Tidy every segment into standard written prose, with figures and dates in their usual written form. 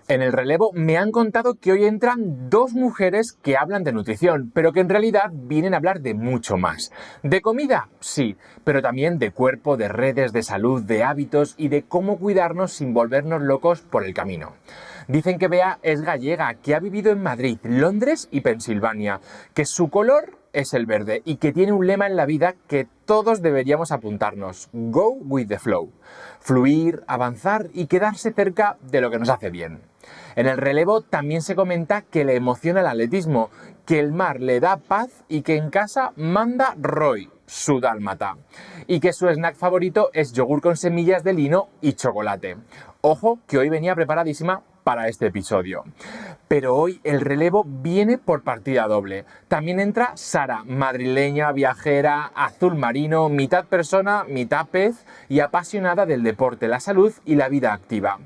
En el relevo me han contado que hoy entran dos mujeres que hablan de nutrición, pero que en realidad vienen a hablar de mucho más. De comida, sí, pero también de cuerpo, de redes, de salud, de hábitos y de cómo cuidarnos sin volvernos locos por el camino. Dicen que Bea es gallega, que ha vivido en Madrid, Londres y Pensilvania, que su color es el verde y que tiene un lema en la vida que todos deberíamos apuntarnos: Go with the flow. Fluir, avanzar y quedarse cerca de lo que nos hace bien. En el relevo también se comenta que le emociona el atletismo, que el mar le da paz y que en casa manda Roy, su dálmata, y que su snack favorito es yogur con semillas de lino y chocolate. Ojo, que hoy venía preparadísima para este episodio. Pero hoy el relevo viene por partida doble. También entra Sara, madrileña, viajera, azul marino, mitad persona, mitad pez y apasionada del deporte, la salud y la vida activa.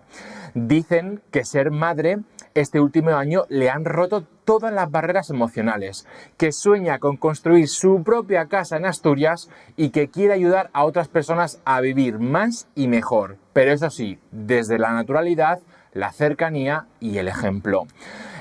Dicen que ser madre este último año le han roto todas las barreras emocionales, que sueña con construir su propia casa en Asturias y que quiere ayudar a otras personas a vivir más y mejor, pero eso sí, desde la naturalidad, la cercanía y el ejemplo.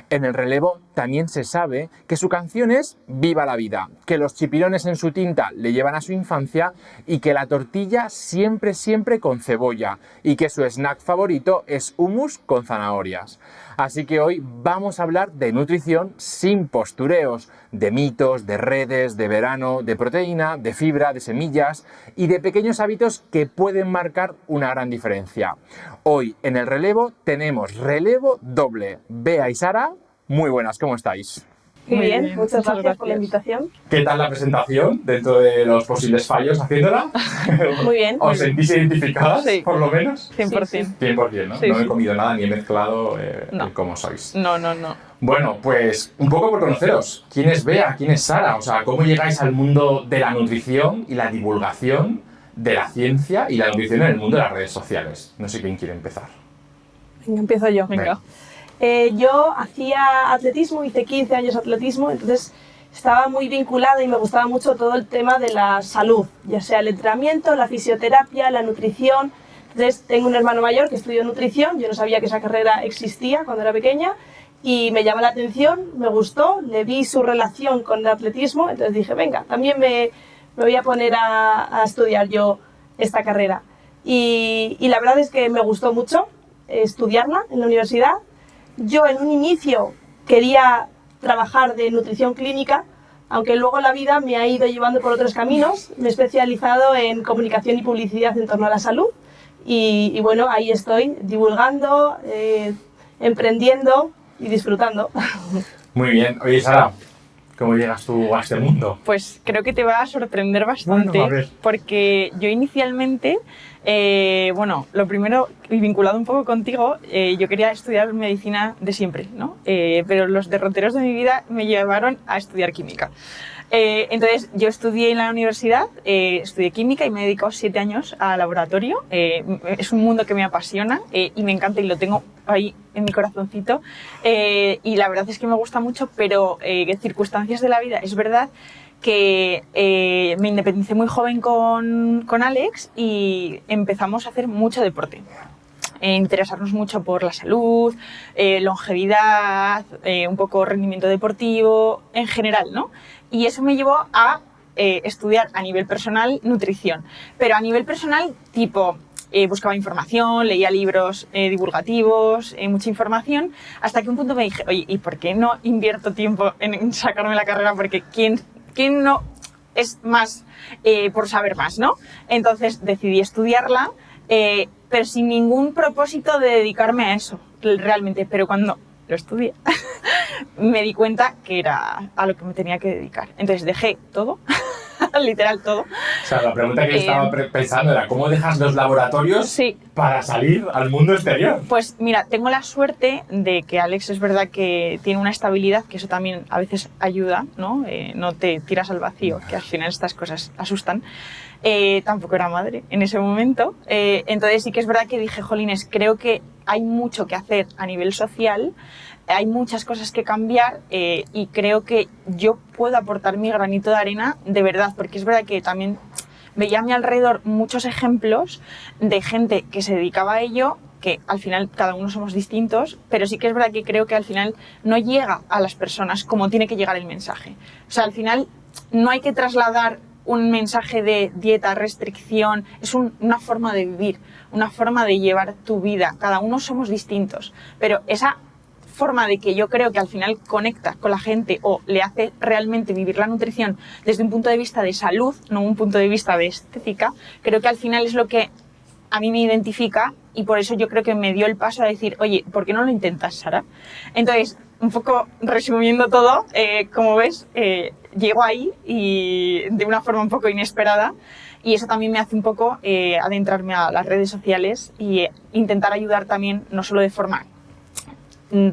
En el relevo también se sabe que su canción es Viva la vida, que los chipirones en su tinta le llevan a su infancia y que la tortilla siempre con cebolla y que su snack favorito es hummus con zanahorias. Así que hoy vamos a hablar de nutrición sin postureos, de mitos, de redes, de verano, de proteína, de fibra, de semillas y de pequeños hábitos que pueden marcar una gran diferencia. Hoy en el relevo tenemos relevo doble. Bea y Sara, muy buenas, ¿cómo estáis? Muy bien, muchas gracias por la invitación. ¿Qué tal la presentación dentro de los posibles fallos haciéndola? Muy bien. ¿Os sentís identificadas, sí, por lo menos? 100%. Sí. 100%, ¿no? Sí, no he sí. comido nada ni he mezclado No. cómo sois. No. Bueno, pues un poco por conoceros. ¿Quién es Bea? ¿Quién es Sara? O sea, ¿cómo llegáis al mundo de la nutrición y la divulgación de la ciencia y la nutrición en el mundo de las redes sociales? No sé quién quiere empezar. Venga, empiezo yo. Venga. Yo hacía atletismo, hice 15 años de atletismo, entonces estaba muy vinculada y me gustaba mucho todo el tema de la salud, ya sea el entrenamiento, la fisioterapia, la nutrición. Entonces tengo un hermano mayor que estudió nutrición, yo no sabía que esa carrera existía cuando era pequeña y me llamó la atención, me gustó, le vi su relación con el atletismo, entonces dije, venga, también me voy a poner a estudiar yo esta carrera. Y la verdad es que me gustó mucho estudiarla en la universidad. Yo en un inicio quería trabajar de nutrición clínica, aunque luego la vida me ha ido llevando por otros caminos. Me he especializado en comunicación y publicidad en torno a la salud y bueno, ahí estoy divulgando, emprendiendo y disfrutando. Muy bien. Oye, Sara, ¿cómo llegas tú a este mundo? Pues creo que te va a sorprender bastante, Bueno, a ver. porque yo inicialmente, lo primero, y vinculado un poco contigo, yo quería estudiar medicina de siempre, ¿no? Pero los derroteros de mi vida me llevaron a estudiar química. Entonces yo estudié en la universidad, estudié química y me he dedicado 7 años al laboratorio. Es un mundo que me apasiona y me encanta y lo tengo ahí en mi corazoncito. Y la verdad es que me gusta mucho, pero circunstancias de la vida. Es verdad que me independicé muy joven con Alex y empezamos a hacer mucho deporte. Interesarnos mucho por la salud, longevidad, un poco rendimiento deportivo, en general, ¿no? Y eso me llevó a estudiar a nivel personal nutrición, pero a nivel personal tipo buscaba información, leía libros divulgativos, mucha información, hasta que un punto me dije, oye, ¿y por qué no invierto tiempo en sacarme la carrera? Porque ¿quién no es más por saber más, ¿no? Entonces decidí estudiarla, pero sin ningún propósito de dedicarme a eso, realmente. Pero cuando lo estudié, me di cuenta que era a lo que me tenía que dedicar. Entonces dejé todo, literal todo. O sea, la pregunta que estaba pensando era, ¿cómo dejas los laboratorios Sí. para salir al mundo exterior? Pues mira, tengo la suerte de que Alex es verdad que tiene una estabilidad, que eso también a veces ayuda, ¿no? No te tiras al vacío, que al final estas cosas asustan. Tampoco era madre en ese momento. Entonces sí que es verdad que dije, jolines, creo que hay mucho que hacer a nivel social, hay muchas cosas que cambiar y creo que yo puedo aportar mi granito de arena de verdad, porque es verdad que también veía a mi alrededor muchos ejemplos de gente que se dedicaba a ello que al final cada uno somos distintos, pero sí que es verdad que creo que al final no llega a las personas como tiene que llegar el mensaje. O sea, al final no hay que trasladar un mensaje de dieta, restricción, es una forma de vivir, una forma de llevar tu vida. Cada uno somos distintos, pero esa forma de que yo creo que al final conecta con la gente o le hace realmente vivir la nutrición desde un punto de vista de salud, no un punto de vista de estética, creo que al final es lo que a mí me identifica y por eso yo creo que me dio el paso a decir, oye, ¿por qué no lo intentas, Sara? Entonces, un poco resumiendo todo, como ves, llego ahí y de una forma un poco inesperada y eso también me hace un poco adentrarme a las redes sociales y intentar ayudar también, no solo de forma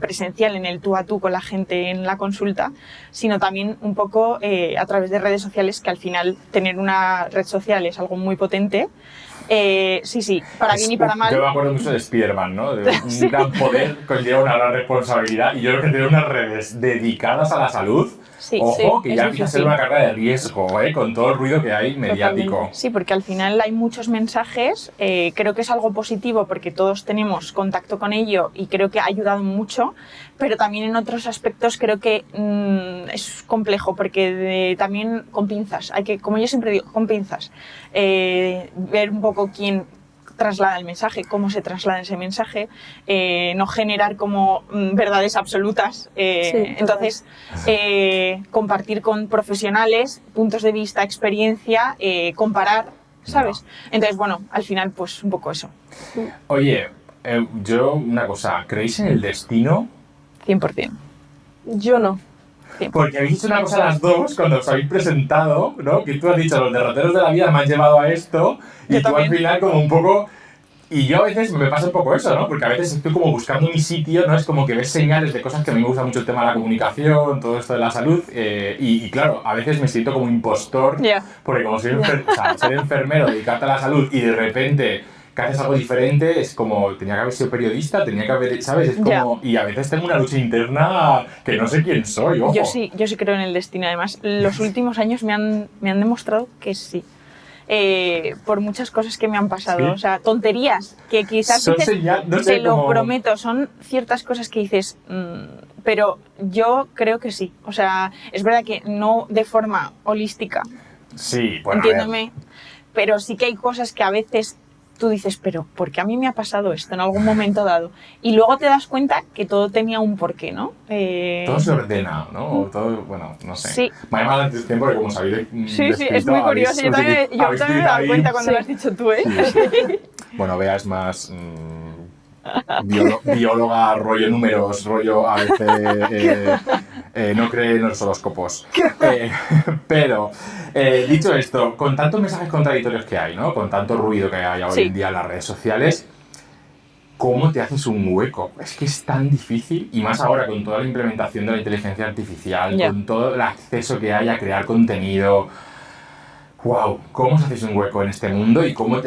presencial en el tú a tú con la gente en la consulta, sino también un poco a través de redes sociales, que al final tener una red social es algo muy potente. Sí, para bien y para mal. Yo me acuerdo mucho de Spider-Man, ¿no? De un gran poder conlleva una gran responsabilidad y yo creo que tener unas redes dedicadas a la salud, ojo, que ya empieza a ser una carga de riesgo, con todo el ruido que hay mediático. Totalmente. Sí, porque al final hay muchos mensajes, creo que es algo positivo porque todos tenemos contacto con ello y creo que ha ayudado mucho, pero también en otros aspectos creo que es complejo porque también con pinzas, hay que, como yo siempre digo, con pinzas, ver un poco quién traslada el mensaje, cómo se traslada ese mensaje, no generar como verdades absolutas. Entonces, compartir con profesionales, puntos de vista, experiencia, comparar, ¿sabes? Entonces, bueno, al final, pues un poco eso. Oye, yo una cosa, ¿creéis en el destino? 100%. Yo no. Porque habéis dicho una cosa las dos cuando os habéis presentado, ¿no? Que tú has dicho, los derroteros de la vida me han llevado a esto, y Yo tú también. al final como un poco... Y yo a veces me pasa un poco eso, ¿no? Porque a veces estoy como buscando mi sitio, ¿no? Es como que ves señales de cosas que a mí me gusta mucho el tema de la comunicación, todo esto de la salud, y claro, a veces me siento como impostor, porque como soy, o sea, ser enfermero, dedicarte a la salud y de repente que haces algo diferente, es como, tenía que haber sido periodista, tenía que haber, ¿sabes? Es como, y a veces tengo una lucha interna que no sé quién soy, ojo. Yo sí creo en el destino. Además, los últimos años me han demostrado que sí. Por muchas cosas que me han pasado, ¿Sí? O sea, tonterías que quizás Son dices, señal, no sé, te lo como... prometo, son ciertas cosas que dices, pero yo creo que sí. O sea, es verdad que no de forma holística, Sí, bueno, entiéndeme, pero sí que hay cosas que a veces tú dices, pero ¿por qué a mí me ha pasado esto en algún momento dado? Y luego te das cuenta que todo tenía un porqué, ¿no? Todo se ordena, ¿no? O todo, bueno, no sé. Sí. Me ha llamado la atención porque como sabéis Sí, es muy curioso. Yo también me he dado cuenta cuando lo has dicho tú, ¿eh? Sí. Bueno, Bea es más bióloga, rollo números, rollo a veces no cree en los horóscopos. Pero, dicho esto, con tantos mensajes contradictorios que hay, ¿no? Con tanto ruido que hay hoy en día en las redes sociales, ¿cómo te haces un hueco? Es que es tan difícil, y más ahora con toda la implementación de la inteligencia artificial, con todo el acceso que hay a crear contenido. ¡Wow! ¿Cómo os hacéis un hueco en este mundo y cómo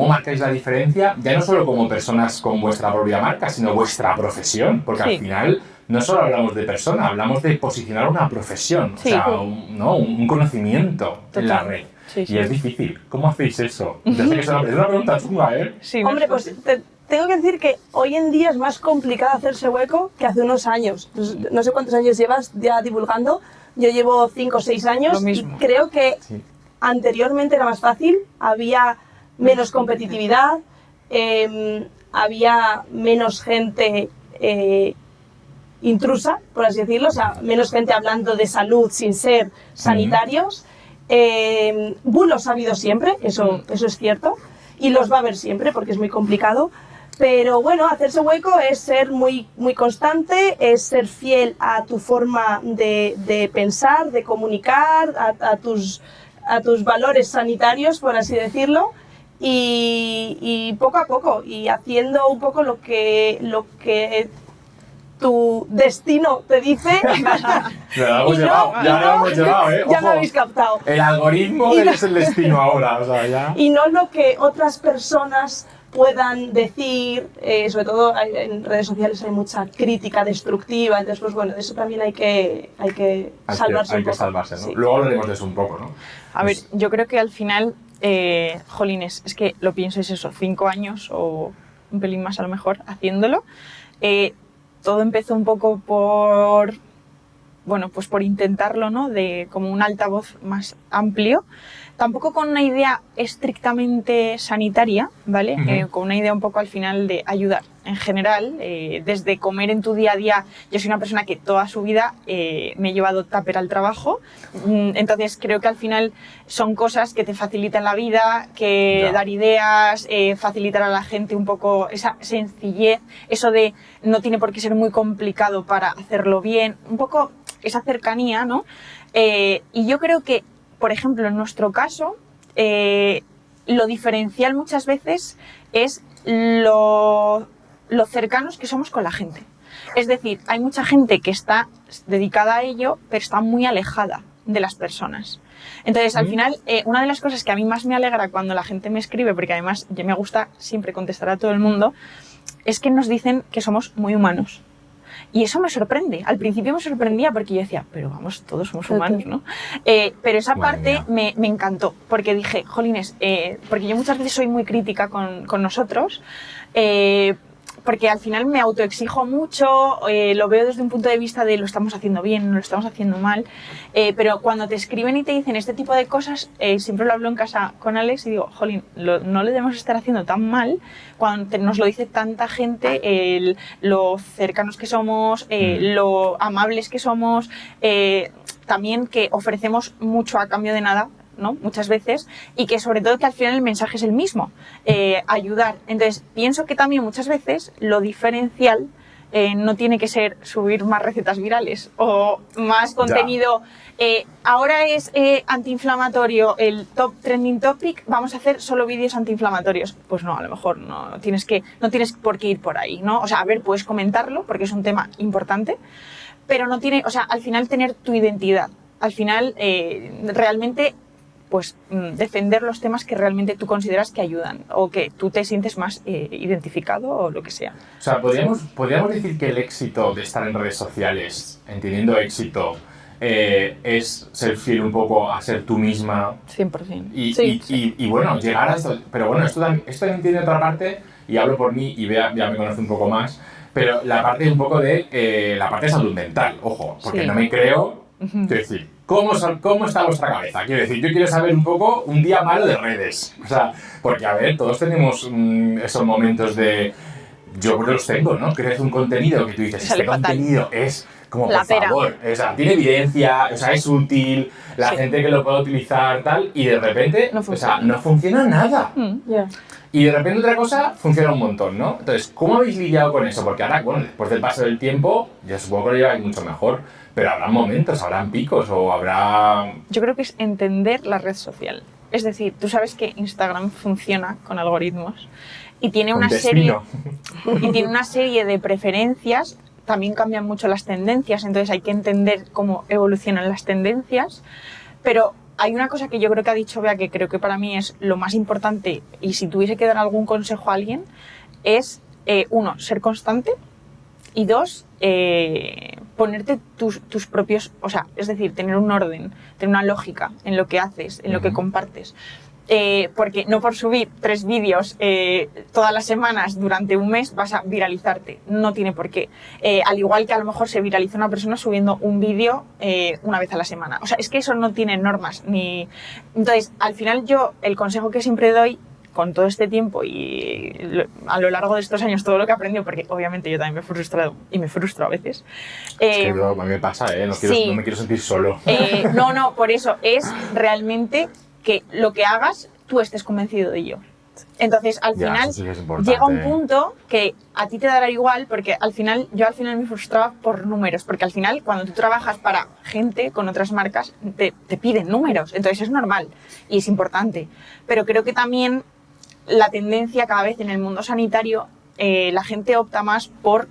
marcáis la diferencia? Ya no solo como personas con vuestra propia marca, sino vuestra profesión, porque al final no solo hablamos de persona, hablamos de posicionar una profesión, o sea, un conocimiento en la red. Y es difícil. ¿Cómo hacéis eso? Ya sé que es una pregunta chunga, ¿eh? Sí, hombre, pues tengo que decir que hoy en día es más complicado hacerse hueco que hace unos años. No sé cuántos años llevas ya divulgando. Yo llevo 5 o 6 años. Lo mismo. Y creo que anteriormente era más fácil, había menos competitividad, había menos gente intrusa, por así decirlo, o sea, menos gente hablando de salud sin ser sanitarios. Bulos ha habido siempre, eso es cierto, y los va a haber siempre porque es muy complicado. Pero bueno, hacerse hueco es ser muy, muy constante, es ser fiel a tu forma de pensar, de comunicar, a tus valores sanitarios, por así decirlo, y poco a poco, y haciendo un poco lo que tu destino te dice. Ya lo hemos llevado, ¿eh? Ya lo habéis captado. El algoritmo es el destino ahora, o sea, ya... Y no lo que otras personas puedan decir, sobre todo en redes sociales hay mucha crítica destructiva, entonces pues bueno, de eso también hay que salvarse un poco. Hay que salvarse, ¿no? Sí. Luego hablaremos de eso un poco, ¿no? A ver, yo creo que al final, jolines, es que lo pienso es eso, 5 años o un pelín más a lo mejor haciéndolo. Todo empezó un poco por, bueno, pues por intentarlo, ¿no? De como un altavoz más amplio, tampoco con una idea estrictamente sanitaria, ¿vale? Con una idea un poco al final de ayudar en general, desde comer en tu día a día. Yo soy una persona que toda su vida me he llevado tupper al trabajo, entonces creo que al final son cosas que te facilitan la vida, que dar ideas, facilitar a la gente un poco esa sencillez, eso de no tiene por qué ser muy complicado para hacerlo bien, un poco esa cercanía, ¿no? Y yo creo que, por ejemplo, en nuestro caso, lo diferencial muchas veces es lo cercanos que somos con la gente. Es decir, hay mucha gente que está dedicada a ello, pero está muy alejada de las personas. Entonces, al final, una de las cosas que a mí más me alegra cuando la gente me escribe, porque además me gusta siempre contestar a todo el mundo, es que nos dicen que somos muy humanos. Y eso me sorprende. Al principio me sorprendía porque yo decía, pero vamos, todos somos humanos, ¿no? Pero esa parte me encantó, porque dije, jolines, porque yo muchas veces soy muy crítica con nosotros, porque al final me autoexijo mucho, lo veo desde un punto de vista de lo estamos haciendo bien, no lo estamos haciendo mal, pero cuando te escriben y te dicen este tipo de cosas, siempre lo hablo en casa con Alex y digo, jolín, no le debemos estar haciendo tan mal cuando nos lo dice tanta gente, lo cercanos que somos, lo amables que somos, también que ofrecemos mucho a cambio de nada, ¿no? Muchas veces, y que sobre todo que al final el mensaje es el mismo, ayudar. Entonces pienso que también muchas veces lo diferencial no tiene que ser subir más recetas virales o más contenido. Ahora es antiinflamatorio el top trending topic, vamos a hacer solo vídeos antiinflamatorios. Pues no, a lo mejor no tienes por qué ir por ahí, ¿no? O sea, a ver, puedes comentarlo porque es un tema importante, pero no tiene, o sea, al final tener tu identidad, al final realmente pues defender los temas que realmente tú consideras que ayudan o que tú te sientes más identificado o lo que sea. O sea, podríamos decir que el éxito de estar en redes sociales, entendiendo éxito, es ser fiel un poco a ser tú misma. 100%. Y bueno, llegar a esto. Pero bueno, esto también tiene otra parte, y hablo por mí y Bea ya me conoce un poco más, pero la parte un poco de la parte de salud mental, ojo, porque no me creo, quiero decir, ¿cómo está vuestra cabeza? Quiero decir, yo quiero saber un poco un día malo de redes. O sea, porque a ver, todos tenemos esos momentos de... Yo creo que los tengo, ¿no? Creas un contenido que tú dices, este contenido es como, por favor, o sea, tiene evidencia, o sea, es útil, la gente que lo puede utilizar, tal, y de repente, o sea, no funciona nada. Y de repente otra cosa funciona un montón, ¿no? Entonces, ¿cómo habéis lidiado con eso? Porque ahora, bueno, después del paso del tiempo, ya supongo que lo lleváis mucho mejor, pero habrá momentos, habrán picos o habrá... Yo creo que es entender la red social. Es decir, tú sabes que Instagram funciona con algoritmos y tiene una serie de preferencias, también cambian mucho las tendencias, entonces hay que entender cómo evolucionan las tendencias, pero hay una cosa que yo creo que ha dicho Bea, que creo que para mí es lo más importante, y si tuviese que dar algún consejo a alguien, es, uno, ser constante, y dos, ponerte tus propios, o sea, es decir, tener un orden, tener una lógica en lo que haces, en lo que compartes. Porque no por subir 3 vídeos todas las semanas durante un mes vas a viralizarte, no tiene por qué. Al igual que a lo mejor se viraliza una persona subiendo un vídeo una vez a la semana. O sea, es que eso no tiene normas. Entonces, al final yo, el consejo que siempre doy, con todo este tiempo y a lo largo de estos años todo lo que he aprendido, porque obviamente yo también me he frustrado y me frustro a veces. Es que a mí me pasa, no me quiero sentir solo. No, por eso es realmente que lo que hagas tú estés convencido de ello. Entonces, al final llega un punto que a ti te dará igual, porque al final me frustraba por números, porque al final cuando tú trabajas para gente con otras marcas te piden números, entonces es normal y es importante. Pero creo que también la tendencia cada vez en el mundo sanitario, la gente opta más por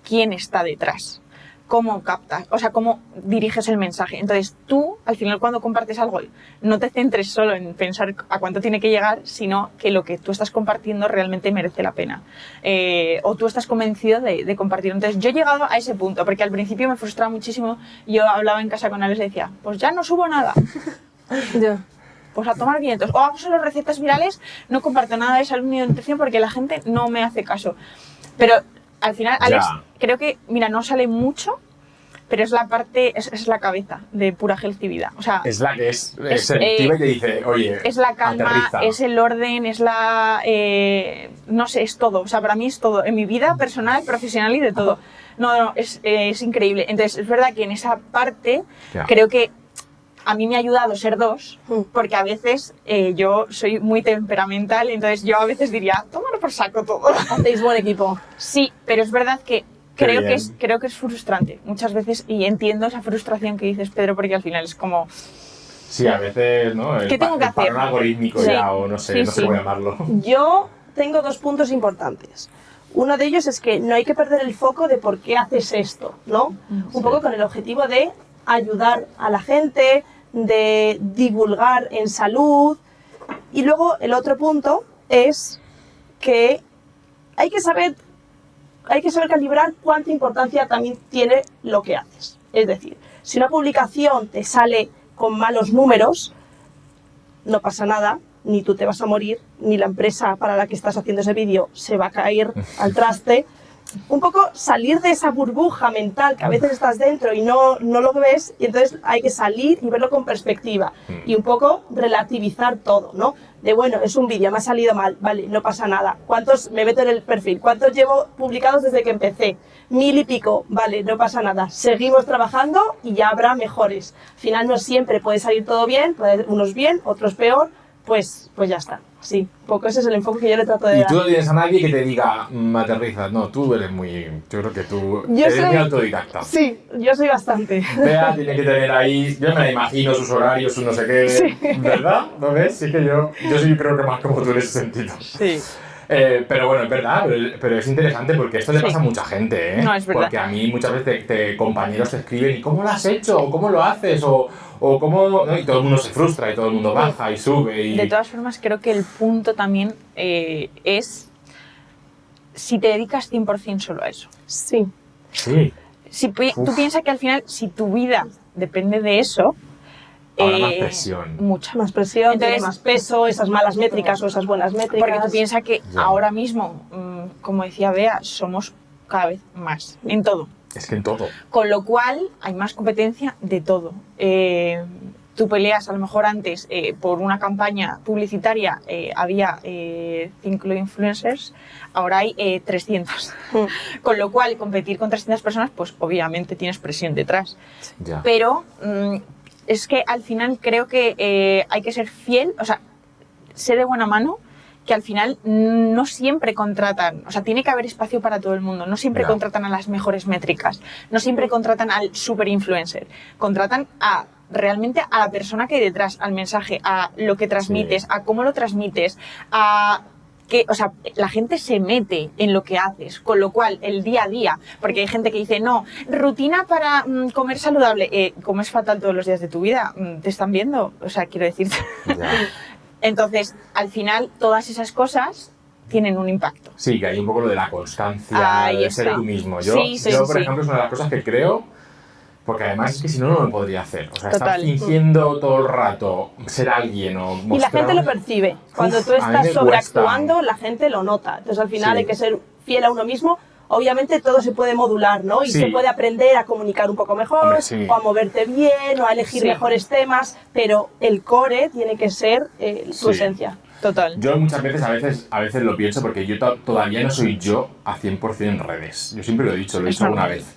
quién está detrás, cómo captas, o sea, cómo diriges el mensaje. Entonces tú, al final, cuando compartes algo, no te centres solo en pensar a cuánto tiene que llegar, sino que lo que tú estás compartiendo realmente merece la pena. O tú estás convencido de compartirlo. Entonces yo he llegado a ese punto, porque al principio me frustraba muchísimo. Yo hablaba en casa con Alex y decía, pues ya no subo nada. pues a tomar vientos. O hago solo recetas virales, no comparto nada de salud ni de nutrición porque la gente no me hace caso. Pero al final, Alex, creo que, mira, no sale mucho, pero es la parte, es la cabeza de Pura Healthy Vida. O sea, es la que es selectiva y te dice, oye, es la calma, aterriza. es el orden, es la... no sé, es todo. O sea, para mí es todo. En mi vida personal, profesional y de todo. No, es increíble. Entonces, es verdad que en esa parte creo que a mí me ha ayudado ser dos, porque a veces yo soy muy temperamental, entonces yo a veces diría, tómalo por saco todo. Hacéis buen equipo. Sí, pero es verdad que creo que es frustrante muchas veces y entiendo esa frustración que dices, Pedro, porque al final es como... Sí, a veces, ¿no? ¿Qué tengo que hacer? Parón algorítmico ya, o no sé, no sé cómo llamarlo. Yo tengo 2 puntos importantes. Uno de ellos es que no hay que perder el foco de por qué haces esto, ¿no? Un poco con el objetivo de ayudar a la gente, de divulgar en salud. Y luego el otro punto es que hay que saber calibrar cuánta importancia también tiene lo que haces. Es decir, si una publicación te sale con malos números, no pasa nada, ni tú te vas a morir, ni la empresa para la que estás haciendo ese vídeo se va a caer al traste. Un poco salir de esa burbuja mental que a veces estás dentro y no lo ves, y entonces hay que salir y verlo con perspectiva y un poco relativizar todo, ¿no? De bueno, es un vídeo, me ha salido mal, vale, no pasa nada. ¿Cuántos me meto en el perfil? ¿Cuántos llevo publicados desde que empecé? 1000 y pico, vale, no pasa nada. Seguimos trabajando y ya habrá mejores. Al final no siempre puede salir todo bien, puede haber unos bien, otros peor, pues ya está. Sí, un poco ese es el enfoque que yo le trato de dar. Y tú no tienes a nadie que te diga, aterriza. No, tú eres muy... Yo creo que tú eres muy autodidacta. Sí, yo soy bastante. Bea tiene que tener ahí... Yo me la imagino, sus horarios, su no sé qué... Sí. ¿Verdad? ¿No ves? Sí que yo sí creo que más como tú en ese sentido. Sí. Pero bueno, es verdad, pero es interesante porque esto le pasa a mucha gente, ¿eh? No, es verdad. Porque a mí muchas veces compañeros te escriben, ¿y cómo lo has hecho? ¿O cómo lo haces? O cómo... ¿no? Y todo el mundo se frustra y todo el mundo baja y sube y... De todas formas, creo que el punto también es si te dedicas 100% solo a eso. Sí. Sí. Si tú piensas que al final, si tu vida depende de eso... Ahora más presión. Mucha. Más presión, Entonces, tiene más peso, esas malas métricas o esas buenas métricas. Porque tú piensas que Ya. ahora mismo, como decía Bea, somos cada vez más en todo. Es que en todo. Con lo cual hay más competencia de todo. Tú peleas a lo mejor antes por una campaña publicitaria, había 5 influencers, ahora hay 300. Con lo cual competir con 300 personas, pues obviamente tienes presión detrás. Ya. Pero es que al final creo que hay que ser fiel, o sea, sé de buena mano que al final no siempre contratan, o sea, tiene que haber espacio para todo el mundo, no siempre contratan a las mejores métricas, no siempre contratan al super influencer, contratan realmente a la persona que hay detrás, al mensaje, a lo que transmites, a cómo lo transmites, a que, o sea, la gente se mete en lo que haces, con lo cual el día a día, porque hay gente que dice, no, rutina para comer saludable, comes fatal todos los días de tu vida, te están viendo, o sea, quiero decirte. Ya. Entonces, al final, todas esas cosas tienen un impacto. Sí, que hay un poco lo de la constancia, Ahí de ser está. tú mismo. Sí, Yo por ejemplo, es una de las cosas que creo, porque además es que si no, no lo podría hacer. O sea, Total. estar fingiendo todo el rato ser alguien o mostrar... Y la gente lo percibe. Cuando tú a mí me estás sobreactuando, la gente lo nota. Entonces, al final hay que ser fiel a uno mismo. Obviamente todo se puede modular, ¿no? Y se puede aprender a comunicar un poco mejor, Hombre, o a moverte bien, o a elegir mejores temas, pero el core tiene que ser tu esencia. Total. Yo muchas veces, a veces lo pienso porque yo todavía no soy yo a 100% en redes. Yo siempre lo he dicho, lo he dicho alguna vez.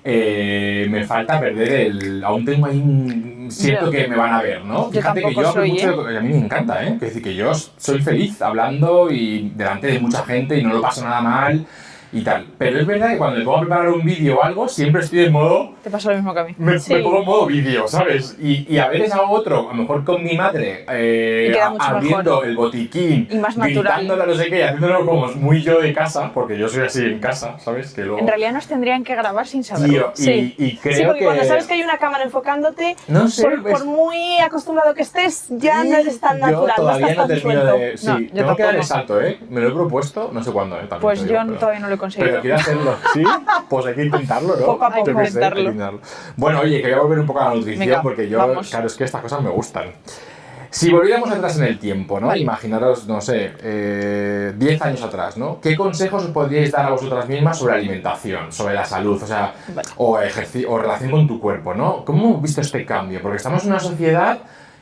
Me falta perder aún tengo ahí siento que me van a ver, ¿no? Yo Fíjate que tampoco yo hablo soy, mucho, a mí me encanta, ¿eh? Es decir, que yo soy feliz hablando y delante de mucha gente y no lo paso nada mal y tal. Pero es verdad que cuando me pongo a preparar un vídeo o algo, siempre estoy en modo... Te pasa lo mismo que a mí. Me pongo en modo vídeo, ¿sabes? Y a veces hago otro, a lo mejor con mi madre, queda mucho abriendo mejor. el botiquín, Y más natural. gritándole a no sé qué, y haciéndolo como muy yo de casa, porque yo soy así en casa, ¿sabes? Que luego... En realidad nos tendrían que grabar sin saberlo. Tío, y creo Sí, porque que... cuando sabes que hay una cámara enfocándote, No sé, por pues- muy acostumbrado que estés, ya no eres tan Yo natural, no todavía estás no tan termino suelto. de... Sí, No, yo tengo que dar el tampoco. salto, ¿eh? Me lo he propuesto, no sé cuándo, ¿eh? También Pues te yo digo, pero- todavía no lo he conseguido. Pero quiero hacerlo, ¿sí? Pues hay que intentarlo, ¿no? Poco a poco. Yo qué sé, Intentarlo. hay que intentarlo. Bueno, oye, que voy a volver un poco a la nutrición Venga, porque yo, vamos. claro, es que estas cosas me gustan. Si volviéramos atrás en el tiempo, ¿no? Vale. Imaginaros, no sé, 10 años atrás, ¿no? ¿Qué consejos os podríais dar a vosotras mismas sobre alimentación, sobre la salud, o sea, Vale. o relación con tu cuerpo, ¿no? ¿Cómo has visto este cambio? Porque estamos en una sociedad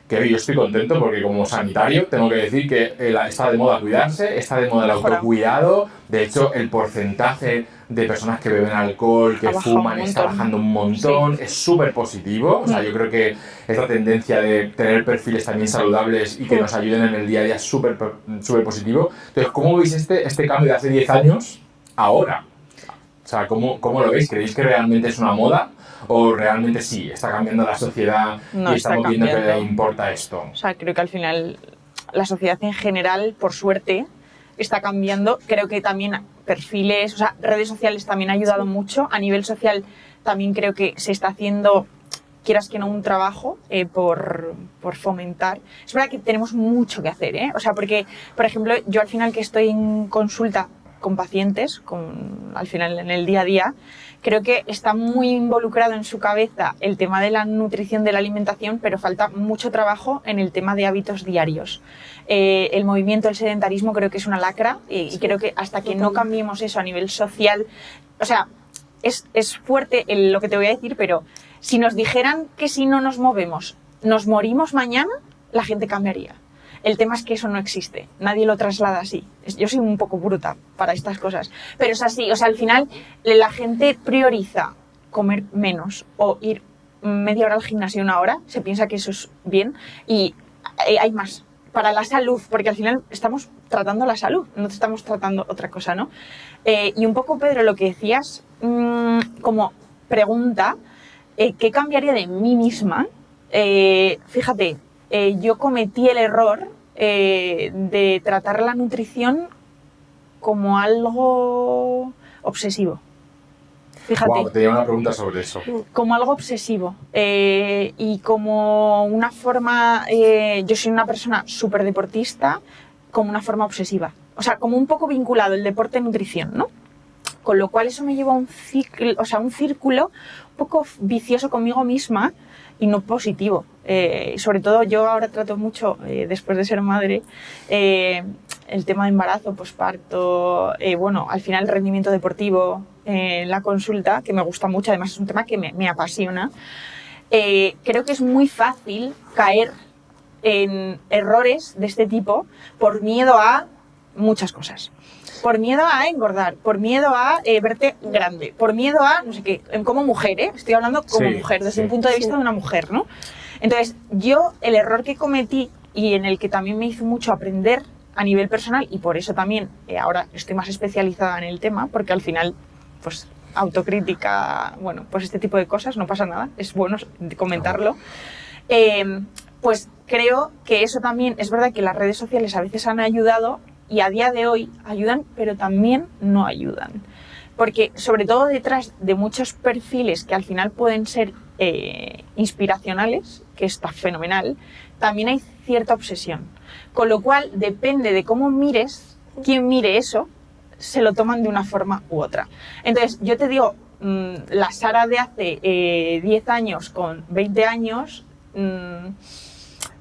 que yo estoy contento porque como sanitario tengo que decir que está de moda cuidarse, está de moda el Mejora. autocuidado. De hecho, el porcentaje de personas que beben alcohol, que Ha bajado fuman, un está montón. bajando un montón. Sí. Es súper positivo. O sea, yo creo que esta tendencia de tener perfiles también saludables y que nos ayuden en el día a día es súper positivo. Entonces, ¿cómo veis este cambio de hace 10 años ahora? O sea, ¿cómo lo veis? ¿Creéis que realmente es una moda? ¿O realmente sí, está cambiando la sociedad No, y está estamos viendo que cambiando. le importa esto? O sea, creo que al final la sociedad en general, por suerte, está cambiando. Creo que también perfiles, o sea, redes sociales también ha ayudado mucho. A nivel social también creo que se está haciendo, quieras que no, un trabajo por fomentar. Es verdad que tenemos mucho que hacer, ¿eh? O sea, porque, por ejemplo, yo al final que estoy en consulta con pacientes, al final en el día a día, creo que está muy involucrado en su cabeza el tema de la nutrición, de la alimentación, pero falta mucho trabajo en el tema de hábitos diarios. El movimiento, el sedentarismo creo que es una lacra y creo que hasta que no cambiemos eso a nivel social, o sea, es fuerte lo que te voy a decir, pero si nos dijeran que si no nos movemos nos morimos mañana, la gente cambiaría. El tema es que eso no existe, nadie lo traslada así. Yo soy un poco bruta para estas cosas, pero es así, o sea, al final la gente prioriza comer menos o ir media hora al gimnasio, una hora, se piensa que eso es bien y hay más para la salud, porque al final estamos tratando la salud, no estamos tratando otra cosa, ¿no? Y un poco, Pedro, lo que decías como pregunta, ¿qué cambiaría de mí misma? Fíjate, yo cometí el error de tratar la nutrición como algo obsesivo. Fíjate. Wow, tenía una pregunta sobre eso. Como algo obsesivo y como una forma, yo soy una persona súper deportista, como una forma obsesiva. O sea, como un poco vinculado el deporte-nutrición, ¿no? Con lo cual eso me lleva a un círculo un poco vicioso conmigo misma y no positivo. Sobre todo yo ahora trato mucho, después de ser madre, el tema de embarazo, posparto, bueno, al final el rendimiento deportivo, la consulta, que me gusta mucho, además es un tema que me apasiona. Creo que es muy fácil caer en errores de este tipo por miedo a muchas cosas. Por miedo a engordar, por miedo a verte grande, por miedo a, no sé qué, como mujer, estoy hablando como mujer, desde un punto de vista de una mujer, ¿no? Entonces, yo el error que cometí y en el que también me hizo mucho aprender a nivel personal, y por eso también ahora estoy más especializada en el tema, porque al final, pues, autocrítica, bueno, pues este tipo de cosas, no pasa nada, es bueno comentarlo. Pues creo que eso también, es verdad que las redes sociales a veces han ayudado y a día de hoy ayudan, pero también no ayudan. Porque sobre todo detrás de muchos perfiles que al final pueden ser inspiracionales, que está fenomenal, también hay cierta obsesión. Con lo cual, depende de cómo mires, quién mire eso, se lo toman de una forma u otra. Entonces, yo te digo, la Sara de hace 10 años con 20 años,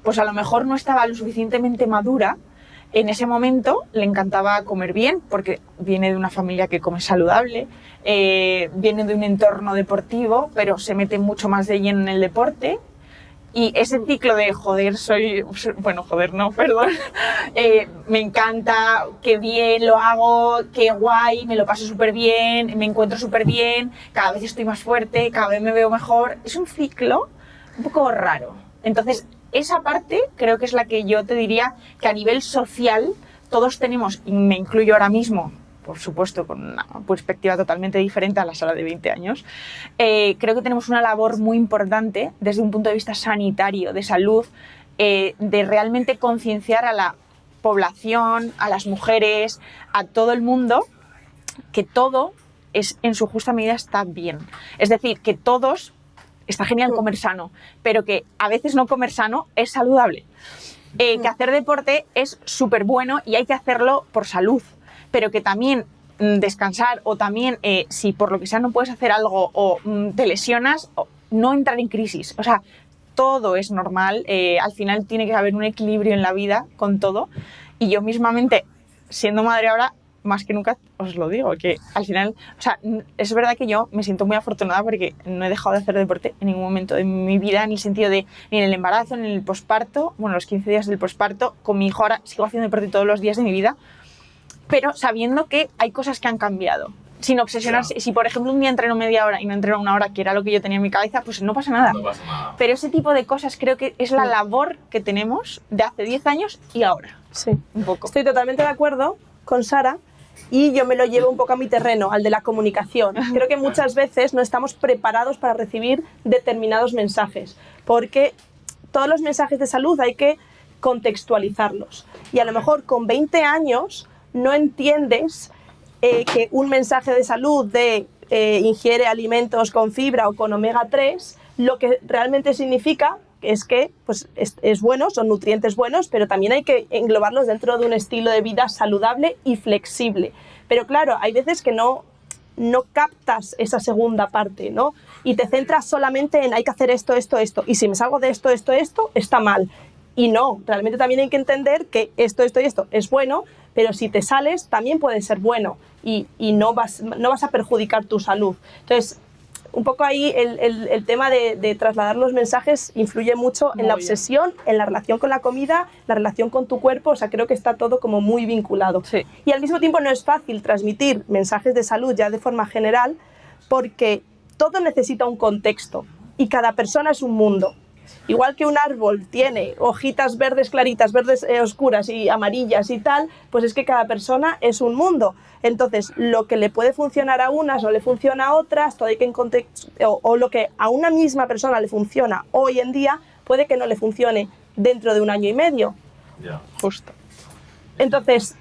pues a lo mejor no estaba lo suficientemente madura. En ese momento le encantaba comer bien, porque viene de una familia que come saludable, viene de un entorno deportivo, pero se mete mucho más de lleno en el deporte. Y ese ciclo de me encanta, qué bien lo hago, qué guay, me lo paso súper bien, me encuentro súper bien, cada vez estoy más fuerte, cada vez me veo mejor. Es un ciclo un poco raro. Entonces, esa parte creo que es la que yo te diría que a nivel social todos tenemos, y me incluyo ahora mismo, por supuesto con una perspectiva totalmente diferente a la Sara de 20 años, creo que tenemos una labor muy importante desde un punto de vista sanitario, de salud, de realmente concienciar a la población, a las mujeres, a todo el mundo, que todo en su justa medida está bien. Es decir, que todos... Está genial comer sano, pero que a veces no comer sano es saludable. Que hacer deporte es súper bueno y hay que hacerlo por salud, pero que también descansar o también si por lo que sea no puedes hacer algo o te lesionas, no entrar en crisis. O sea, todo es normal, al final tiene que haber un equilibrio en la vida con todo, y yo mismamente, siendo madre ahora, más que nunca os lo digo, que al final, o sea, es verdad que yo me siento muy afortunada porque no he dejado de hacer deporte en ningún momento de mi vida, en el sentido de ni en el embarazo, ni en el posparto, bueno, los 15 días del posparto, con mi hijo ahora sigo haciendo deporte todos los días de mi vida, pero sabiendo que hay cosas que han cambiado. Sin obsesionarse. Claro. Si, por ejemplo, un día entreno media hora y no entreno una hora, que era lo que yo tenía en mi cabeza, pues no pasa nada. No pasa nada. Pero ese tipo de cosas creo que es la labor que tenemos de hace 10 años y ahora. Sí. Un poco. Estoy totalmente de acuerdo con Sara y yo me lo llevo un poco a mi terreno, al de la comunicación. Creo que muchas veces no estamos preparados para recibir determinados mensajes, porque todos los mensajes de salud hay que contextualizarlos. Y a lo mejor con 20 años no entiendes que un mensaje de salud de ingiere alimentos con fibra o con omega 3, lo que realmente significa es que pues, es bueno, son nutrientes buenos, pero también hay que englobarlos dentro de un estilo de vida saludable y flexible. Pero claro, hay veces que no captas esa segunda parte, ¿no? Y te centras solamente en hay que hacer esto, esto, esto, y si me salgo de esto, esto, esto, está mal. Y no, realmente también hay que entender que esto, esto y esto es bueno, pero si te sales también puede ser bueno y no vas a perjudicar tu salud. Entonces, un poco ahí el tema de trasladar los mensajes influye mucho en la obsesión, en la relación con la comida, la relación con tu cuerpo, o sea, creo que está todo como muy vinculado. Sí. Y al mismo tiempo no es fácil transmitir mensajes de salud ya de forma general porque todo necesita un contexto y cada persona es un mundo. Igual que un árbol tiene hojitas verdes claritas, verdes oscuras y amarillas y tal, pues es que cada persona es un mundo. Entonces, lo que le puede funcionar a unas no le funciona a otras, todo hay que o lo que a una misma persona le funciona hoy en día, puede que no le funcione dentro de un año y medio. Ya. Justo. Entonces,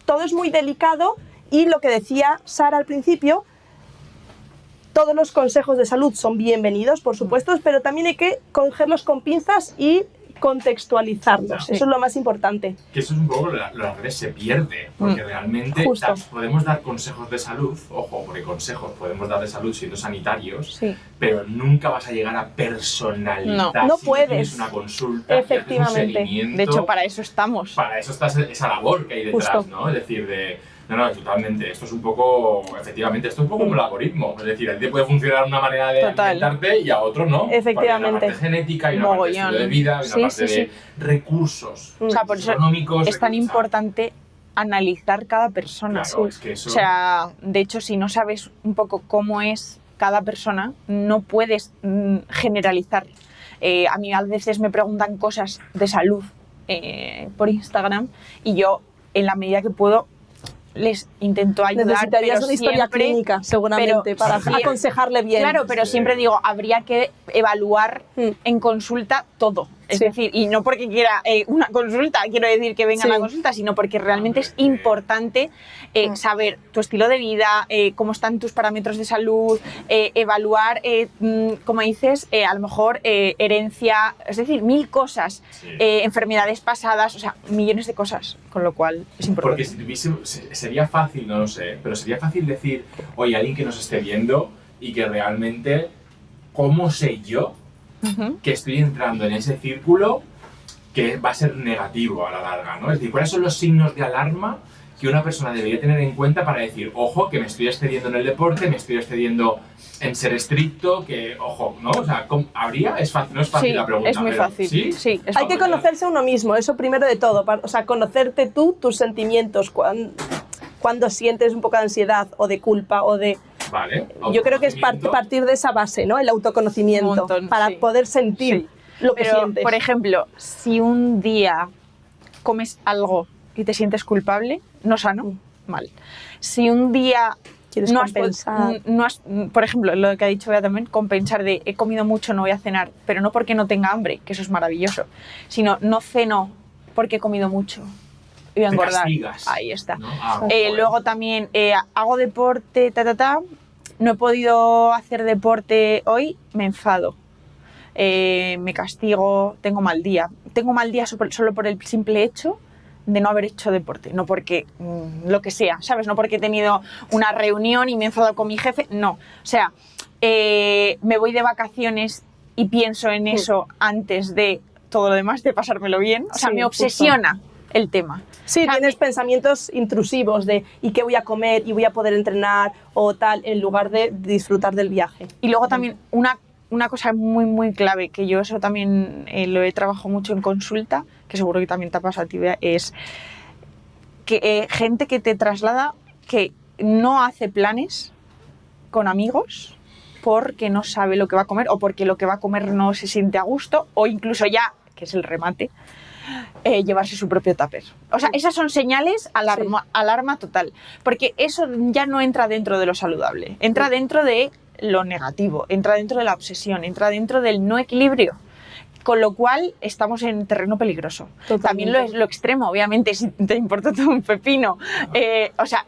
todo es muy delicado y lo que decía Sara al principio, todos los consejos de salud son bienvenidos, por supuesto, pero también hay que cogerlos con pinzas y contextualizarlos. Ya. Eso es lo más importante. Que eso es un poco las redes se pierde, porque realmente Justo. podemos dar consejos de salud, ojo, porque consejos podemos dar de salud siendo sanitarios, Sí. pero nunca vas a llegar a personalizar. No si puedes. tienes una consulta, Efectivamente. y haces un seguimiento. De hecho, para eso estamos. Para eso está esa labor que hay detrás, Justo. ¿no? Es decir, no, totalmente. Esto es un poco, efectivamente, esto es un poco como el algoritmo. Es decir, a ti te puede funcionar una manera de Total. alimentarte y a otro no. Efectivamente. Porque hay una parte genética, hay una parte de Mogollón. estilo de vida, hay una Sí, parte sí, de recursos O sea, por eso económicos. es tan recursos- importante analizar cada persona. Claro, es que eso... O sea, de hecho, si no sabes un poco cómo es cada persona, no puedes generalizar. A mí a veces me preguntan cosas de salud por Instagram y yo, en la medida que puedo, les intento ayudar. Necesitarías pero una historia siempre- clínica, seguramente, pero para sí, aconsejarle bien. Claro, pero Sí. siempre digo, habría que evaluar en consulta todo. Es Sí. decir, y no porque quiera una consulta, quiero decir que venga Sí. a la consulta, sino porque realmente es importante saber tu estilo de vida, cómo están tus parámetros de salud, evaluar, como dices, a lo mejor herencia, es decir, 1000 cosas, Sí. enfermedades pasadas, o sea, millones de cosas, con lo cual es importante. Porque si sería fácil, no lo sé, pero sería fácil decir, oye, alguien que nos esté viendo y que realmente, ¿cómo sé yo que estoy entrando en ese círculo que va a ser negativo a la larga, ¿no? Es decir, ¿cuáles son los signos de alarma que una persona debería tener en cuenta para decir, ojo, que me estoy excediendo en el deporte, me estoy excediendo en ser estricto, que, ojo, ¿no? O sea, ¿habría? Es fácil, no es fácil Sí, la pregunta, es muy pero fácil. ¿sí? Sí, es Hay que conocerse a uno mismo, eso primero de todo. O sea, conocerte tú, tus sentimientos, cuando sientes un poco de ansiedad o de culpa o de... Vale. Yo creo que es Autoconocimiento. partir de esa base, ¿no? El autoconocimiento, Un montón, para sí. poder sentir lo que Pero, sientes. por ejemplo, si un día comes algo y te sientes culpable, no sano, mal. Si un día Quieres no has, compensar. no has, por ejemplo, lo que ha dicho Bea también, compensar de he comido mucho, no voy a cenar, pero no porque no tenga hambre, que eso es maravilloso, sino no ceno porque he comido mucho y voy a Te engordar. castigas, Ahí está. ¿no? Joder. Luego también hago deporte, no he podido hacer deporte hoy, me enfado. Me castigo, tengo mal día. Tengo mal día solo por el simple hecho de no haber hecho deporte, no porque lo que sea, ¿sabes? No porque he tenido una reunión y me he enfadado con mi jefe, no. O sea, me voy de vacaciones y pienso en eso antes de todo lo demás, de pasármelo bien. O sea, Sí, me obsesiona el tema. Sí, O sea, tienes pensamientos intrusivos de ¿y qué voy a comer? ¿Y voy a poder entrenar? O tal, en lugar de disfrutar del viaje. Y luego también una cosa muy, muy clave, que yo eso también lo he trabajado mucho en consulta, que seguro que también te ha pasado a ti, Bea, es que gente que te traslada que no hace planes con amigos porque no sabe lo que va a comer o porque lo que va a comer no se siente a gusto, o incluso ya, que es el remate, llevarse su propio tupper. O sea, esas son señales, alarma total, porque eso ya no entra dentro de lo saludable, entra dentro de lo negativo, entra dentro de la obsesión, entra dentro del no equilibrio. Con lo cual estamos en terreno peligroso. Totalmente. También lo extremo, obviamente, si te importa todo un pepino. O sea,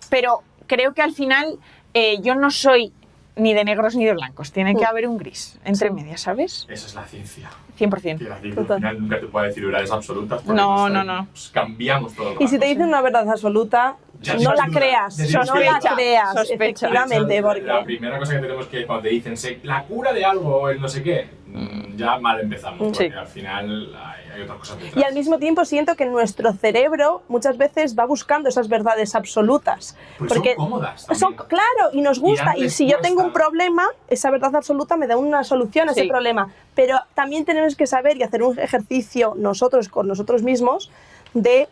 pero creo que al final yo no soy ni de negros ni de blancos. Tiene que haber un gris entre medias, ¿sabes? Esa es la ciencia. 100%. Y la ciencia al final nunca te puede decir verdades absolutas. Porque No. pues, cambiamos todo. Y si te dicen una verdad absoluta, Ya no la duda. creas, Ya no la sospecha, creas, sospecha. efectivamente, La porque... primera cosa que tenemos que cuando te dicen la cura de algo o el no sé qué, ya mal empezamos, porque Sí. al final hay otras cosas detrás. Y al mismo tiempo siento que nuestro cerebro muchas veces va buscando esas verdades absolutas. Porque son cómodas también. Claro, y nos gusta. dan Y si yo tengo un respuesta. problema, esa verdad absoluta me da una solución a ese Sí. problema. Pero también tenemos que saber y hacer un ejercicio nosotros con nosotros mismos de...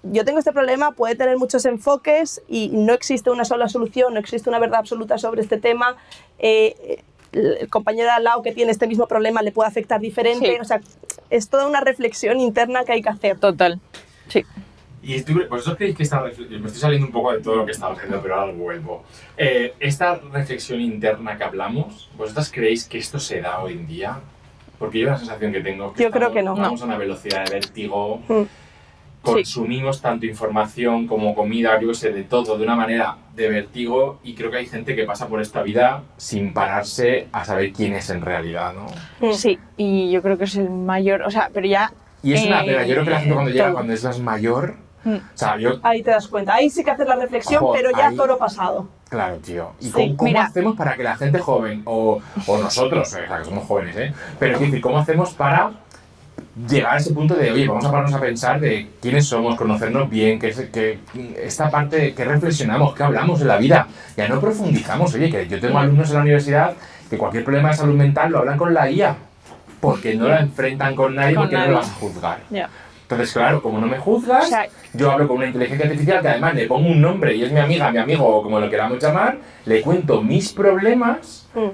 Yo tengo este problema, puede tener muchos enfoques y no existe una sola solución, no existe una verdad absoluta sobre este tema. El compañero de al lado que tiene este mismo problema le puede afectar diferente. Sí. O sea, es toda una reflexión interna que hay que hacer. Total. Sí. Y vosotros creéis que me estoy saliendo un poco de todo lo que estaba haciendo, pero ahora vuelvo. Esta reflexión interna que hablamos, ¿vosotras creéis que esto se da hoy en día? Porque yo la sensación que tengo que Yo creo que no. vamos a una velocidad de vértigo, Mm. consumimos tanto información como comida, yo que sé, de todo, de una manera de vértigo, y creo que hay gente que pasa por esta vida sin pararse a saber quién es en realidad, ¿no? Mm. Sí, y yo creo que es el mayor, o sea, pero ya... Y es una pena, yo creo que la gente cuando llega, todo. cuando es más mayor, o sea, yo... Ahí te das cuenta. Ahí sí que haces la reflexión, Joder, pero ya ahí- toro pasado. Claro, tío. ¿Y Sí, cómo mira. hacemos para que la gente joven, o nosotros, o sea, que somos jóvenes, pero es decir, ¿cómo hacemos para llegar a ese punto de, oye, vamos a pararnos a pensar de quiénes somos, conocernos bien, que esta parte, que reflexionamos, que hablamos en la vida, ya no profundizamos? Oye, que yo tengo alumnos en la universidad que cualquier problema de salud mental lo hablan con la IA, porque no la enfrentan con nadie, Con porque no nadie. lo vas a juzgar. Ya. Entonces, claro, como no me juzgas, O sea, yo hablo con una inteligencia artificial que además le pongo un nombre y es mi amiga, mi amigo o como lo queramos llamar, le cuento mis problemas Mm.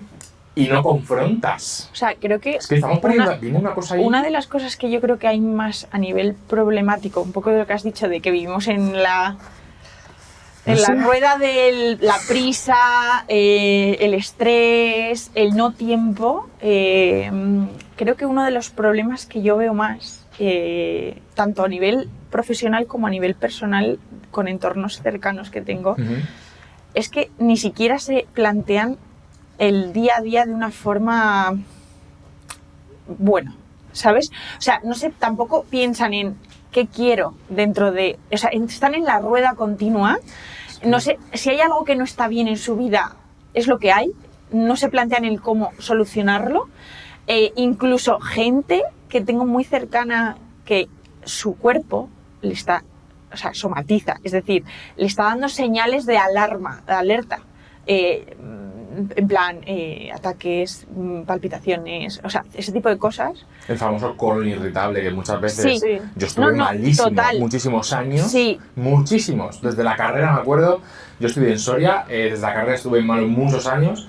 y no confrontas. O sea, creo que Es que estamos poniendo, viene una cosa ahí. una de las cosas que yo creo que hay más a nivel problemático, un poco de lo que has dicho, de que vivimos en la rueda de la prisa, el estrés, el no tiempo, creo que uno de los problemas que yo veo más, tanto a nivel profesional como a nivel personal, con entornos cercanos que tengo, Ujú. es que ni siquiera se plantean el día a día de una forma buena, ¿sabes? O sea, no sé, tampoco piensan en qué quiero dentro de... O sea, están en la rueda continua. No sé, si hay algo que no está bien en su vida, es lo que hay. No se plantean el cómo solucionarlo. Incluso gente que tengo muy cercana que su cuerpo le está... O sea, somatiza, es decir, le está dando señales de alarma, de alerta. En plan, ataques, palpitaciones, o sea, ese tipo de cosas. El famoso colon irritable que muchas veces Sí. Sí. yo estuve malísimo total. muchísimos años. Sí. Muchísimos. Desde la carrera, me acuerdo, yo estudié en Soria, desde la carrera estuve malo muchos años.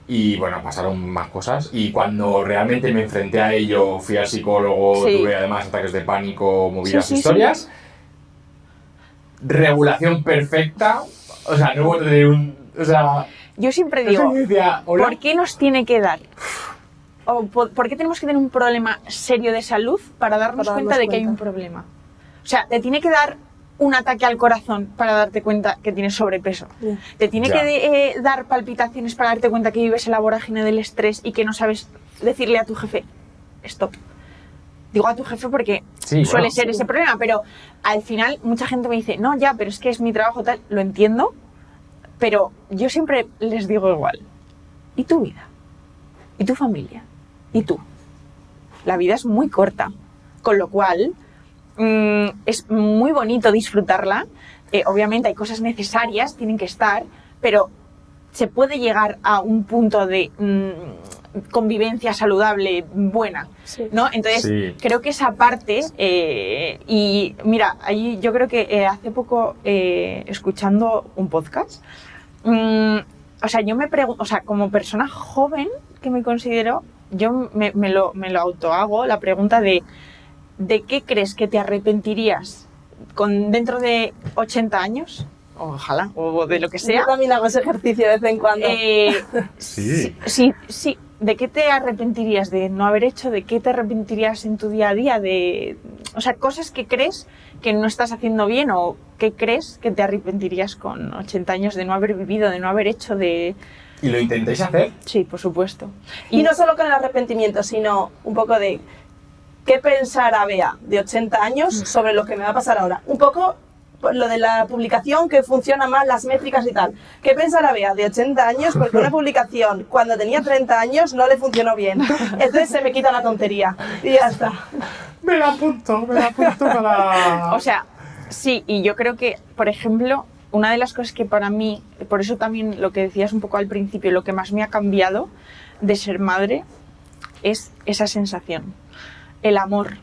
Y bueno, pasaron más cosas y cuando realmente me enfrenté a ello, fui al psicólogo, Sí. tuve además ataques de pánico, movidas, Sí, sí, historias. Regulación perfecta, o sea, no he vuelto a tener un... O sea, Yo siempre eso digo, me decía, hola. ¿por qué nos tiene que dar? ¿O por qué tenemos que tener un problema serio de salud para darnos Para cuenta darnos de que hay un cuenta. problema? O sea, te tiene que dar un ataque al corazón para darte cuenta que tienes sobrepeso. Ya. Te tiene Ya. que dar palpitaciones para darte cuenta que vives en la vorágine del estrés y que no sabes decirle a tu jefe, stop. Digo a tu jefe porque Sí, suele bueno, ser sí. ese problema, pero al final mucha gente me dice, no, ya, pero es que es mi trabajo tal, lo entiendo, pero yo siempre les digo igual, ¿y tu vida? ¿Y tu familia? ¿Y tú? La vida es muy corta, con lo cual es muy bonito disfrutarla. Obviamente hay cosas necesarias, tienen que estar, pero se puede llegar a un punto de convivencia saludable buena, Sí. ¿no? Entonces, Sí. creo que esa parte, y mira, ahí yo creo que hace poco, escuchando un podcast, o sea, yo me pregunto, o sea, como persona joven que me considero, yo me lo autohago la pregunta ¿de qué crees que te arrepentirías dentro de 80 años? Ojalá, o de lo que sea. Yo también hago ese ejercicio de vez en cuando. Sí. Sí. ¿De qué te arrepentirías de no haber hecho? ¿De qué te arrepentirías en tu día a día? O sea, cosas que crees que no estás haciendo bien o qué crees que te arrepentirías con 80 años de no haber vivido, de no haber hecho, ¿Y lo intentáis hacer? Sí, por supuesto. Y no solo con el arrepentimiento, sino un poco de qué pensará Bea de 80 años sobre lo que me va a pasar ahora. Un poco lo de la publicación que funciona mal, las métricas y tal. ¿Qué pensará Bea de 80 años? Porque una publicación cuando tenía 30 años no le funcionó bien. Entonces se me quita la tontería y ya está. Me la apunto para... O sea, sí, y yo creo que, por ejemplo, una de las cosas que para mí, por eso también lo que decías un poco al principio, lo que más me ha cambiado de ser madre es esa sensación, el amor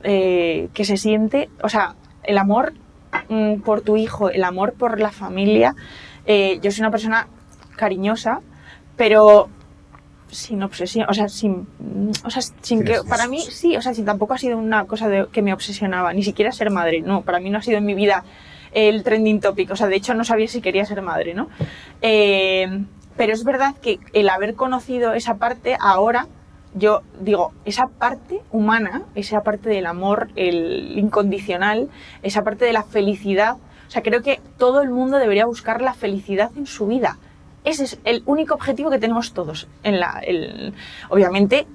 que se siente, o sea, el amor por tu hijo, el amor por la familia. Yo soy una persona cariñosa, pero sin obsesión, o sea, sin que, para mí sí, o sea, sin tampoco ha sido una cosa que me obsesionaba, ni siquiera ser madre, no, para mí no ha sido en mi vida el trending topic, o sea, de hecho no sabía si quería ser madre, ¿no? Pero es verdad que el haber conocido esa parte ahora, yo digo, esa parte humana, esa parte del amor, el incondicional, esa parte de la felicidad, o sea, creo que todo el mundo debería buscar la felicidad en su vida. Ese es el único objetivo que tenemos todos. Obviamente,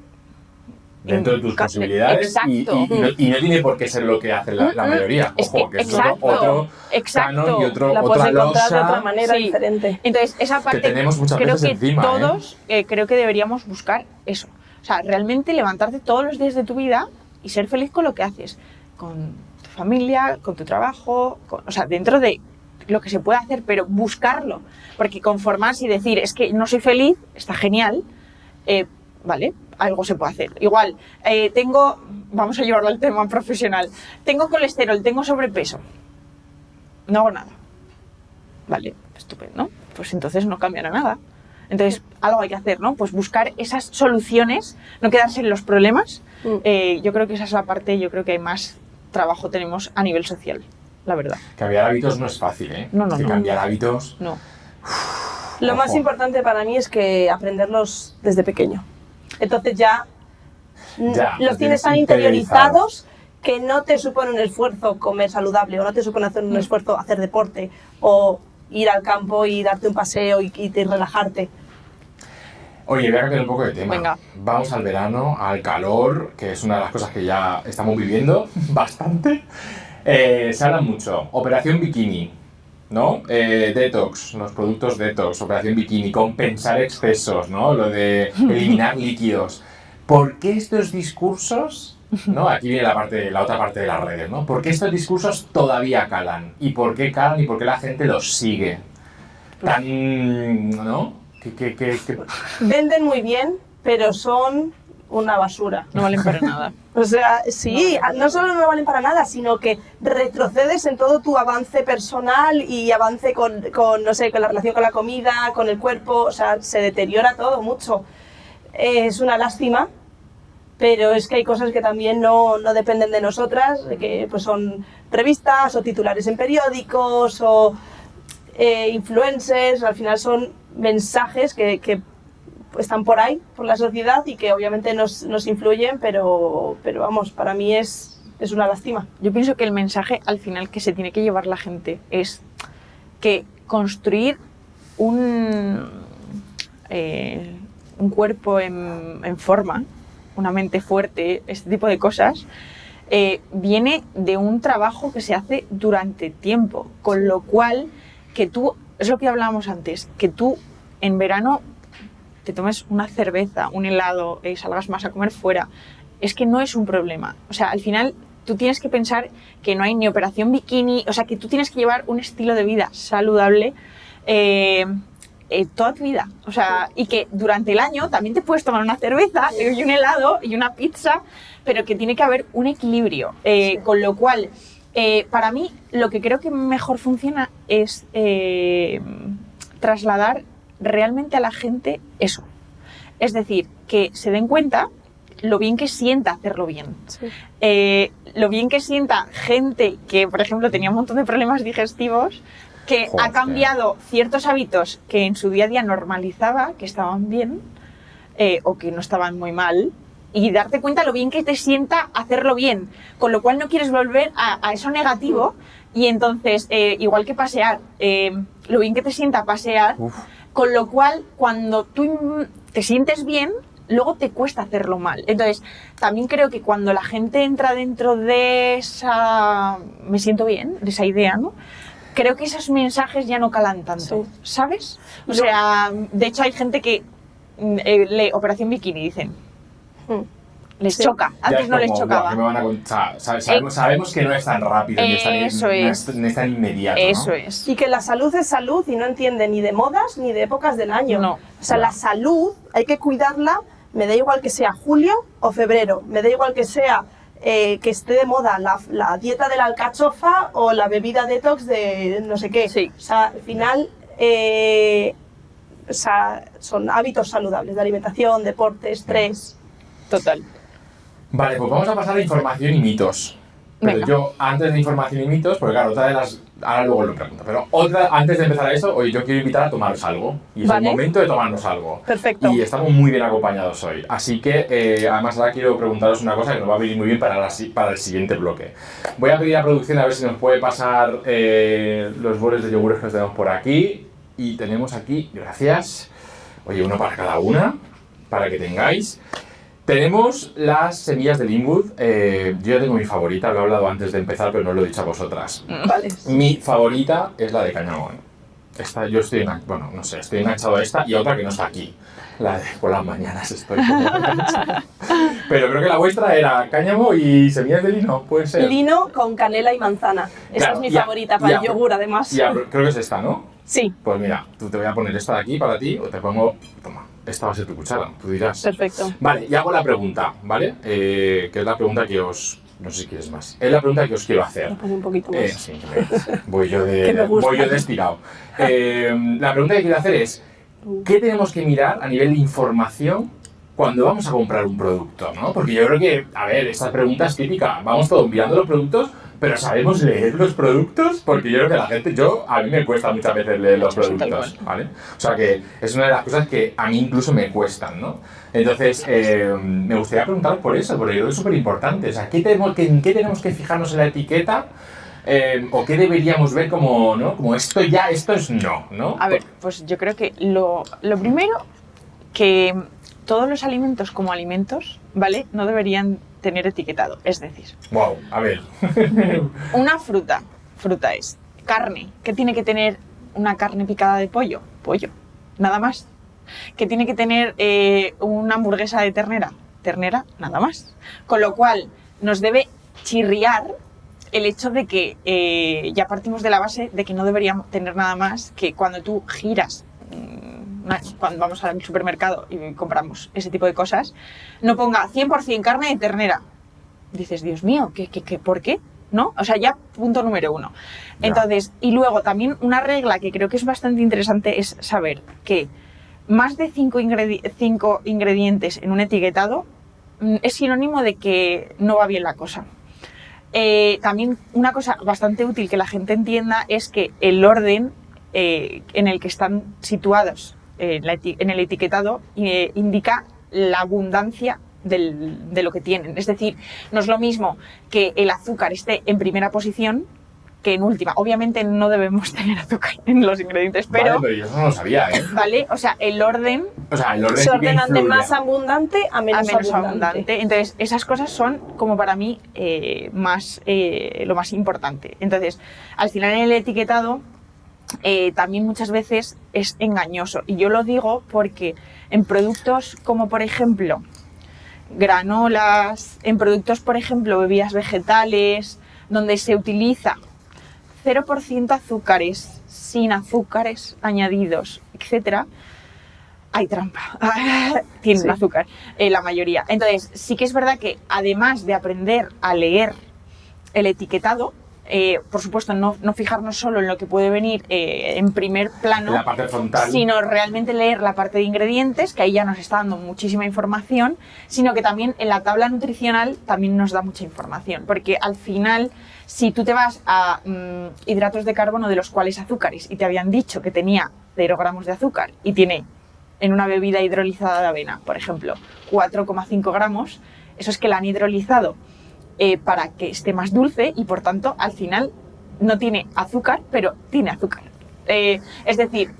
dentro de tus posibilidades y no tiene por qué ser lo que hace la mayoría. Ojo, que es otro canon y la puedes encontrar de otra manera diferente. Entonces, esa parte que tenemos muchas creo veces que encima, todos creo que deberíamos buscar eso. O sea, realmente levantarte todos los días de tu vida y ser feliz con lo que haces, con tu familia, con tu trabajo, o sea, dentro de lo que se puede hacer, pero buscarlo, porque conformarse y decir, es que no soy feliz, está genial, vale, algo se puede hacer. Igual, vamos a llevarlo al tema profesional, tengo colesterol, tengo sobrepeso, no hago nada, vale, estupendo, pues entonces no cambiará nada. Entonces, algo hay que hacer, ¿no? Pues buscar esas soluciones, no quedarse en los problemas. Yo creo que esa es la parte, yo creo que hay más trabajo tenemos a nivel social, la verdad. Cambiar hábitos no es fácil, ¿eh? No. Cambiar hábitos... No. Lo más importante para mí es que aprenderlos desde pequeño. Entonces ya los tienes tan interiorizados que no te supone un esfuerzo comer saludable o no te supone hacer un esfuerzo hacer deporte o ir al campo y darte un paseo y relajarte. Oye, voy a cambiar un poco de tema. Venga. Vamos al verano, al calor, que es una de las cosas que ya estamos viviendo bastante. Se habla mucho. Operación Bikini, ¿no? Detox, los productos detox, Operación Bikini, compensar excesos, ¿no? Lo de eliminar líquidos. ¿Por qué estos discursos, ¿no? Aquí viene la otra parte de las redes, ¿no? ¿Por qué estos discursos todavía calan? ¿Y por qué calan y por qué la gente los sigue? ¿No? Venden muy bien, pero son una basura. No valen para nada. O sea, sí, no solo no valen para nada, sino que retrocedes en todo tu avance personal y avance con no sé, con la relación con la comida, con el cuerpo, o sea, se deteriora todo mucho. Es una lástima, pero es que hay cosas que también no dependen de nosotras, que pues son revistas o titulares en periódicos o influencers, al final son mensajes que están por ahí, por la sociedad y que obviamente nos influyen, pero vamos, para mí es una lástima. Yo pienso que el mensaje al final que se tiene que llevar la gente es que construir un cuerpo en forma, una mente fuerte, este tipo de cosas, viene de un trabajo que se hace durante tiempo, con lo cual que tú, es lo que hablábamos antes, que tú en verano te tomes una cerveza, un helado, salgas más a comer fuera, es que no es un problema. O sea, al final tú tienes que pensar que no hay ni operación bikini, o sea, que tú tienes que llevar un estilo de vida saludable toda tu vida. O sea, y que durante el año también te puedes tomar una cerveza y un helado y una pizza, pero que tiene que haber un equilibrio. Con lo cual, para mí, lo que creo que mejor funciona es trasladar realmente a la gente eso. Es decir, que se den cuenta lo bien que sienta hacerlo bien. Sí. Lo bien que sienta gente que, por ejemplo, tenía un montón de problemas digestivos, que ha cambiado ciertos hábitos que en su día a día normalizaba, que estaban bien o que no estaban muy mal, y darte cuenta lo bien que te sienta hacerlo bien, con lo cual no quieres volver a eso negativo. Y entonces, igual que pasear, lo bien que te sienta pasear, con lo cual cuando tú te sientes bien, luego te cuesta hacerlo mal. Entonces, también creo que cuando la gente entra dentro de esa me siento bien, de esa idea, ¿no? Creo que esos mensajes ya no calan tanto, ¿sabes? O sea, de hecho hay gente que lee Operación Bikini, dicen. Les choca, antes no les chocaba. Me van a contar. Sabemos que no es tan rápido ni es tan inmediato. Eso es. Y que la salud es salud y no entiende ni de modas ni de épocas del año. No. O sea, la salud hay que cuidarla, me da igual que sea julio o febrero, me da igual que sea que esté de moda la dieta de la alcachofa o la bebida detox de no sé qué. Sí. O sea, al final son hábitos saludables de alimentación, deporte, estrés. Total. Vale, pues vamos a pasar a información y mitos. Pero Venga. yo, antes de información y mitos, porque claro, otra de las... Ahora luego lo pregunto, pero antes de empezar a eso, hoy yo quiero invitar a tomaros algo. Y es el momento de tomarnos algo. Perfecto. Y estamos muy bien acompañados hoy. Así que, además ahora quiero preguntaros una cosa que nos va a venir muy bien para el siguiente bloque. Voy a pedir a producción a ver si nos puede pasar los boles de yogures que tenemos por aquí. Y tenemos aquí, gracias. Oye, uno para cada una, para que tengáis. Tenemos las semillas de Linwood. Yo ya tengo mi favorita, lo he hablado antes de empezar, pero no lo he dicho a vosotras. Vale. Mi favorita es la de cáñamo. Esta, yo estoy estoy enganchado a esta y a otra que no está aquí. La de por las mañanas estoy como enganchado. Pero creo que la vuestra era cáñamo y semillas de lino, puede ser. Lino con canela y manzana. Esa Claro, es mi favorita para el yogur, además. Creo que es esta, ¿no? Sí. Pues mira, tú te voy a poner esta de aquí para ti o te pongo... Toma, esta va a ser tu cuchara, tú dirás. Perfecto. Vale, y hago la pregunta, ¿vale? Que es la pregunta que os... No sé si quieres más. Es la pregunta que os quiero hacer. Un poquito más. Sí, voy yo de estirado. La pregunta que quiero hacer es, ¿qué tenemos que mirar a nivel de información cuando vamos a comprar un producto, ¿no? Porque yo creo que, a ver, esta pregunta es típica. Vamos todos mirando los productos, pero ¿sabemos leer los productos? Porque yo creo que la gente, a mí me cuesta muchas veces leer los productos, ¿vale? O sea que es una de las cosas que a mí incluso me cuestan, ¿no? Entonces, me gustaría preguntar por eso, porque yo creo que es súper importante. O sea, ¿en qué tenemos que fijarnos en la etiqueta? ¿O qué deberíamos ver como, ¿no? Como esto es no? A ver, pues yo creo que lo primero, que todos los alimentos como alimentos, ¿vale? No deberían tener etiquetado, es decir... Wow, a ver... Una fruta es carne. ¿Qué tiene que tener una carne picada de pollo? Pollo, nada más. ¿Qué tiene que tener una hamburguesa de ternera? Ternera, nada más. Con lo cual, nos debe chirriar el hecho de que ya partimos de la base de que no deberíamos tener nada más que cuando tú giras, cuando vamos al supermercado y compramos ese tipo de cosas, no ponga 100% carne de ternera. Dices, Dios mío, ¿por qué? ¿No? O sea, ya punto número uno. Ya. Entonces, y luego también una regla que creo que es bastante interesante es saber que más de 5 ingredientes en un etiquetado es sinónimo de que no va bien la cosa. También una cosa bastante útil que la gente entienda es que el orden en el que están situados en el etiquetado indica la abundancia de lo que tienen. Es decir, no es lo mismo que el azúcar esté en primera posición que en última. Obviamente no debemos tener azúcar en los ingredientes, pero... Vale, pero yo eso no lo sabía, ¿eh? Vale, o sea, el orden se ordenan de más abundante a menos abundante. Entonces, esas cosas son, como para mí, lo más importante. Entonces, al final en el etiquetado también muchas veces es engañoso. Y yo lo digo porque en productos como, por ejemplo, granolas, en productos, por ejemplo, bebidas vegetales, donde se utiliza 0% azúcares, sin azúcares añadidos, etcétera, hay trampa. Tienen azúcar, la mayoría. Entonces, sí que es verdad que además de aprender a leer el etiquetado, por supuesto, no fijarnos solo en lo que puede venir en primer plano, la parte frontal, sino realmente leer la parte de ingredientes, que ahí ya nos está dando muchísima información, sino que también en la tabla nutricional también nos da mucha información, porque al final, si tú te vas a hidratos de carbono de los cuales azúcares y te habían dicho que tenía 0 gramos de azúcar y tiene en una bebida hidrolizada de avena, por ejemplo, 4,5 gramos, eso es que la han hidrolizado para que esté más dulce y por tanto al final no tiene azúcar, pero tiene azúcar. Es decir,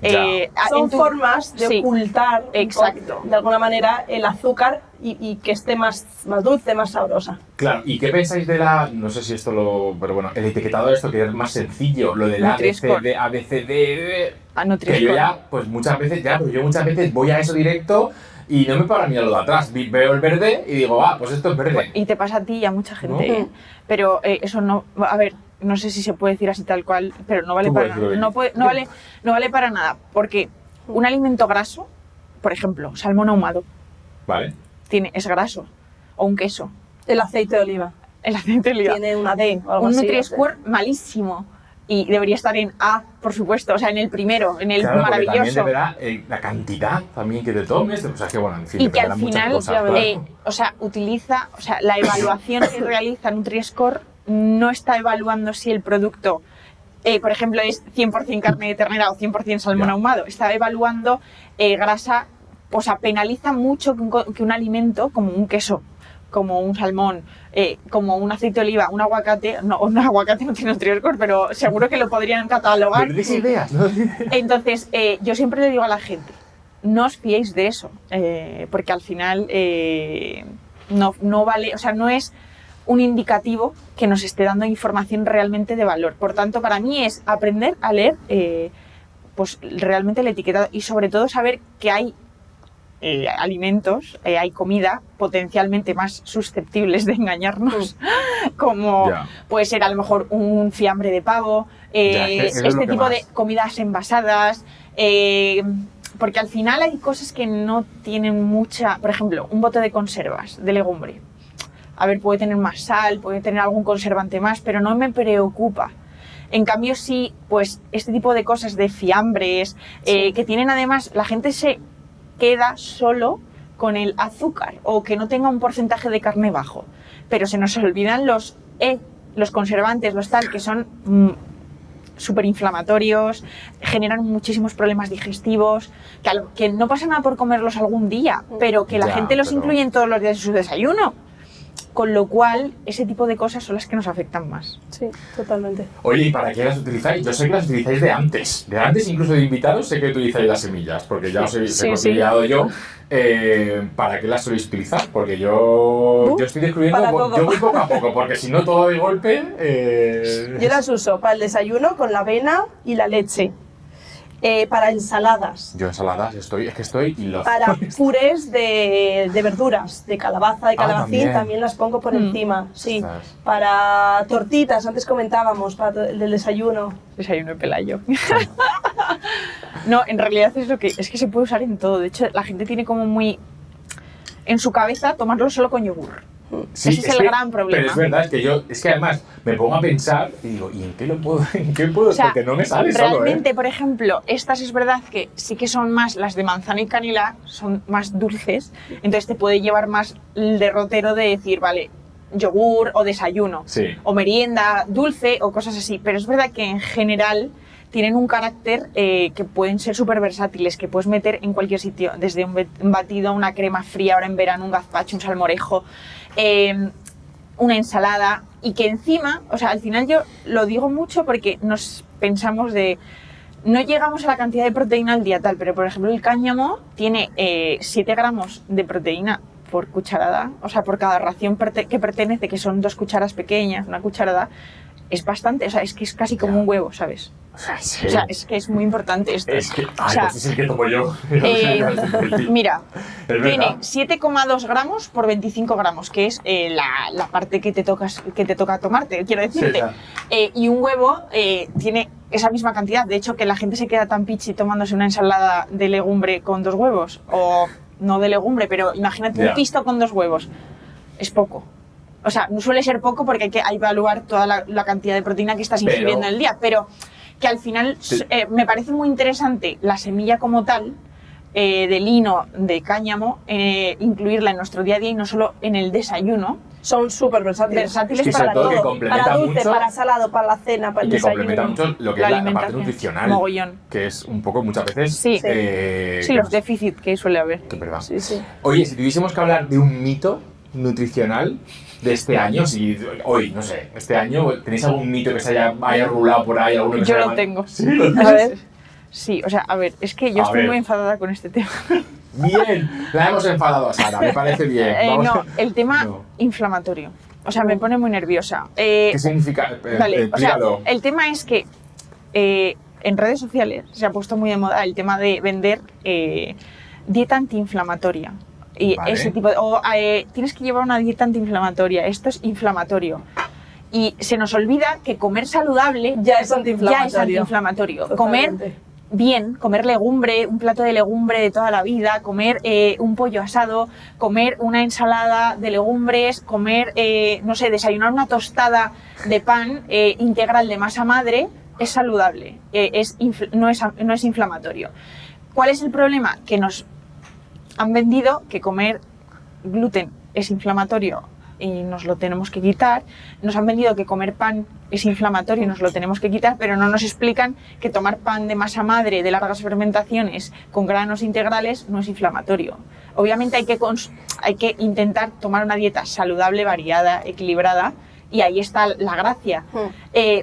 son formas de ocultar de alguna manera el azúcar y que esté más dulce, más sabrosa. Claro, ¿y qué pensáis de la, no sé si esto lo, pero bueno, el etiquetado de esto que es más sencillo, lo del ABCD, que yo ya, pues muchas veces, pero yo muchas veces voy a eso directo y no me paro a mirar lo de atrás, veo el verde y digo, pues esto es verde. Y te pasa a ti y a mucha gente, pero eso no, a ver, no sé si se puede decir así tal cual, pero no vale para nada. No vale para nada, porque un alimento graso, por ejemplo, salmón ahumado, ¿vale? Es graso, o un queso. El aceite de oliva. El aceite de oliva. Tiene una D o algo un así. Un Nutri-Score malísimo. Y debería estar en A, por supuesto, o sea, en el primero, en el maravilloso. También deberá la cantidad también que te tomes, o sea, que bueno, en fin, y que al final, o sea, la evaluación que realiza Nutri-Score no está evaluando si el producto, por ejemplo, es 100% carne de ternera o 100% salmón ahumado, está evaluando grasa, o sea, penaliza mucho que un alimento como un queso, como un salmón, como un aceite de oliva, un aguacate no tiene Nutri-Score, pero seguro que lo podrían catalogar. Pero ideas, ¿no? Entonces, yo siempre le digo a la gente, no os fiéis de eso, porque al final no vale, o sea, no es un indicativo que nos esté dando información realmente de valor. Por tanto, para mí es aprender a leer pues realmente el etiquetado y sobre todo saber que hay alimentos, hay comida potencialmente más susceptibles de engañarnos, como puede ser a lo mejor un fiambre de pavo, este tipo de comidas envasadas, porque al final hay cosas que no tienen mucha, por ejemplo, un bote de conservas de legumbre. A ver, puede tener más sal, puede tener algún conservante más, pero no me preocupa. En cambio, sí, pues este tipo de cosas de fiambres, que tienen además, la gente se queda solo con el azúcar o que no tenga un porcentaje de carne bajo, pero se nos olvidan los conservantes, los tal, que son súper inflamatorios, generan muchísimos problemas digestivos, que no pasa nada por comerlos algún día, pero que la gente los incluye en todos los días de su desayuno. Con lo cual, ese tipo de cosas son las que nos afectan más. Sí, totalmente. Oye, ¿y para qué las utilizáis? Yo sé que las utilizáis de antes incluso de invitados, sé que utilizáis las semillas, porque ya os he conciliado yo. ¿Para qué las soléis utilizar? Porque yo estoy descubriendo, yo voy poco a poco, porque si no todo de golpe... Yo las uso para el desayuno con la avena y la leche. Para ensaladas. Yo ensaladas estoy Para purés de verduras, de calabaza, de calabacín, también las pongo por encima. Sí. Estás. Para tortitas, antes comentábamos, para el desayuno. Desayuno de Pelayo. No, en realidad es que se puede usar en todo. De hecho, la gente tiene como muy en su cabeza tomarlo solo con yogur. Sí, ese es el gran problema. Pero es verdad, es que además me pongo a pensar y digo, ¿y en qué puedo? O sea, porque no me sale realmente, solo, por ejemplo, estas es verdad que sí que son más, las de manzana y canela son más dulces, entonces te puede llevar más el derrotero de decir, vale, yogur o desayuno, o merienda dulce o cosas así, pero es verdad que en general tienen un carácter que pueden ser súper versátiles, que puedes meter en cualquier sitio, desde un batido, una crema fría ahora en verano, un gazpacho, un salmorejo, una ensalada, y que encima, o sea, al final yo lo digo mucho porque nos pensamos no llegamos a la cantidad de proteína al día tal, pero por ejemplo el cáñamo tiene 7 gramos de proteína por cucharada, o sea, por cada ración que pertenece, que son 2 cucharas pequeñas, una cucharada, es bastante, o sea, es que es casi como un huevo, ¿sabes? Sí. O sea, es que es muy importante esto. Es que, o sea, pues es el que tomo yo. Mira, Es tiene verdad. 7,2 gramos por 25 gramos, que es la parte que te toca tomarte, quiero decirte. Sí, Y un huevo tiene esa misma cantidad. De hecho, que la gente se queda tan pichi tomándose una ensalada de legumbre con 2 huevos. O no de legumbre, pero imagínate un pisto con 2 huevos. Es poco. O sea, no suele ser poco porque hay que evaluar toda la cantidad de proteína que estás ingiriendo en el día. Pero que al final me parece muy interesante la semilla como tal, de lino, de cáñamo, incluirla en nuestro día a día y no solo en el desayuno. Son súper versátiles. Versátiles Y sobre para todo que todo. complementa Para dulce, mucho, para salado, para la cena, para el que desayuno. complementa mucho lo que La es la parte alimentación. nutricional. Mogollón. Que es un poco, muchas veces... Sí. Sí, los déficits que suele haber. Que es verdad. Sí, sí. Oye, si tuviésemos que hablar de un mito nutricional de este año, si hoy, no sé, este año, ¿tenéis algún mito que se haya rulado por ahí? Alguno que Yo se lo haya... tengo. Sí, lo A ver. Sí, o sea, a ver, es que yo A estoy ver. muy enfadada con este tema. Bien, la hemos enfadado a Sara, me parece bien. Vamos. No, el tema No. inflamatorio. O sea, me pone muy nerviosa. ¿Qué significa? Vale, o sea, Explícalo. el tema es que en redes sociales se ha puesto muy de moda el tema de vender dieta antiinflamatoria. Y Vale. ese tipo de... tienes que llevar una dieta antiinflamatoria, esto es inflamatorio. Y se nos olvida que comer saludable Ya es antiinflamatorio. ya es antiinflamatorio. Totalmente. Comer bien, comer legumbre, un plato de legumbre de toda la vida, comer un pollo asado, comer una ensalada de legumbres, comer, no sé, desayunar una tostada de pan integral de masa madre, es saludable, no es inflamatorio. ¿Cuál es el problema? Que nos han vendido que comer gluten es inflamatorio y nos lo tenemos que quitar. Nos han vendido que comer pan es inflamatorio y nos lo tenemos que quitar, pero no nos explican que tomar pan de masa madre de largas fermentaciones con granos integrales no es inflamatorio. Obviamente hay que intentar tomar una dieta saludable, variada, equilibrada, y ahí está la gracia.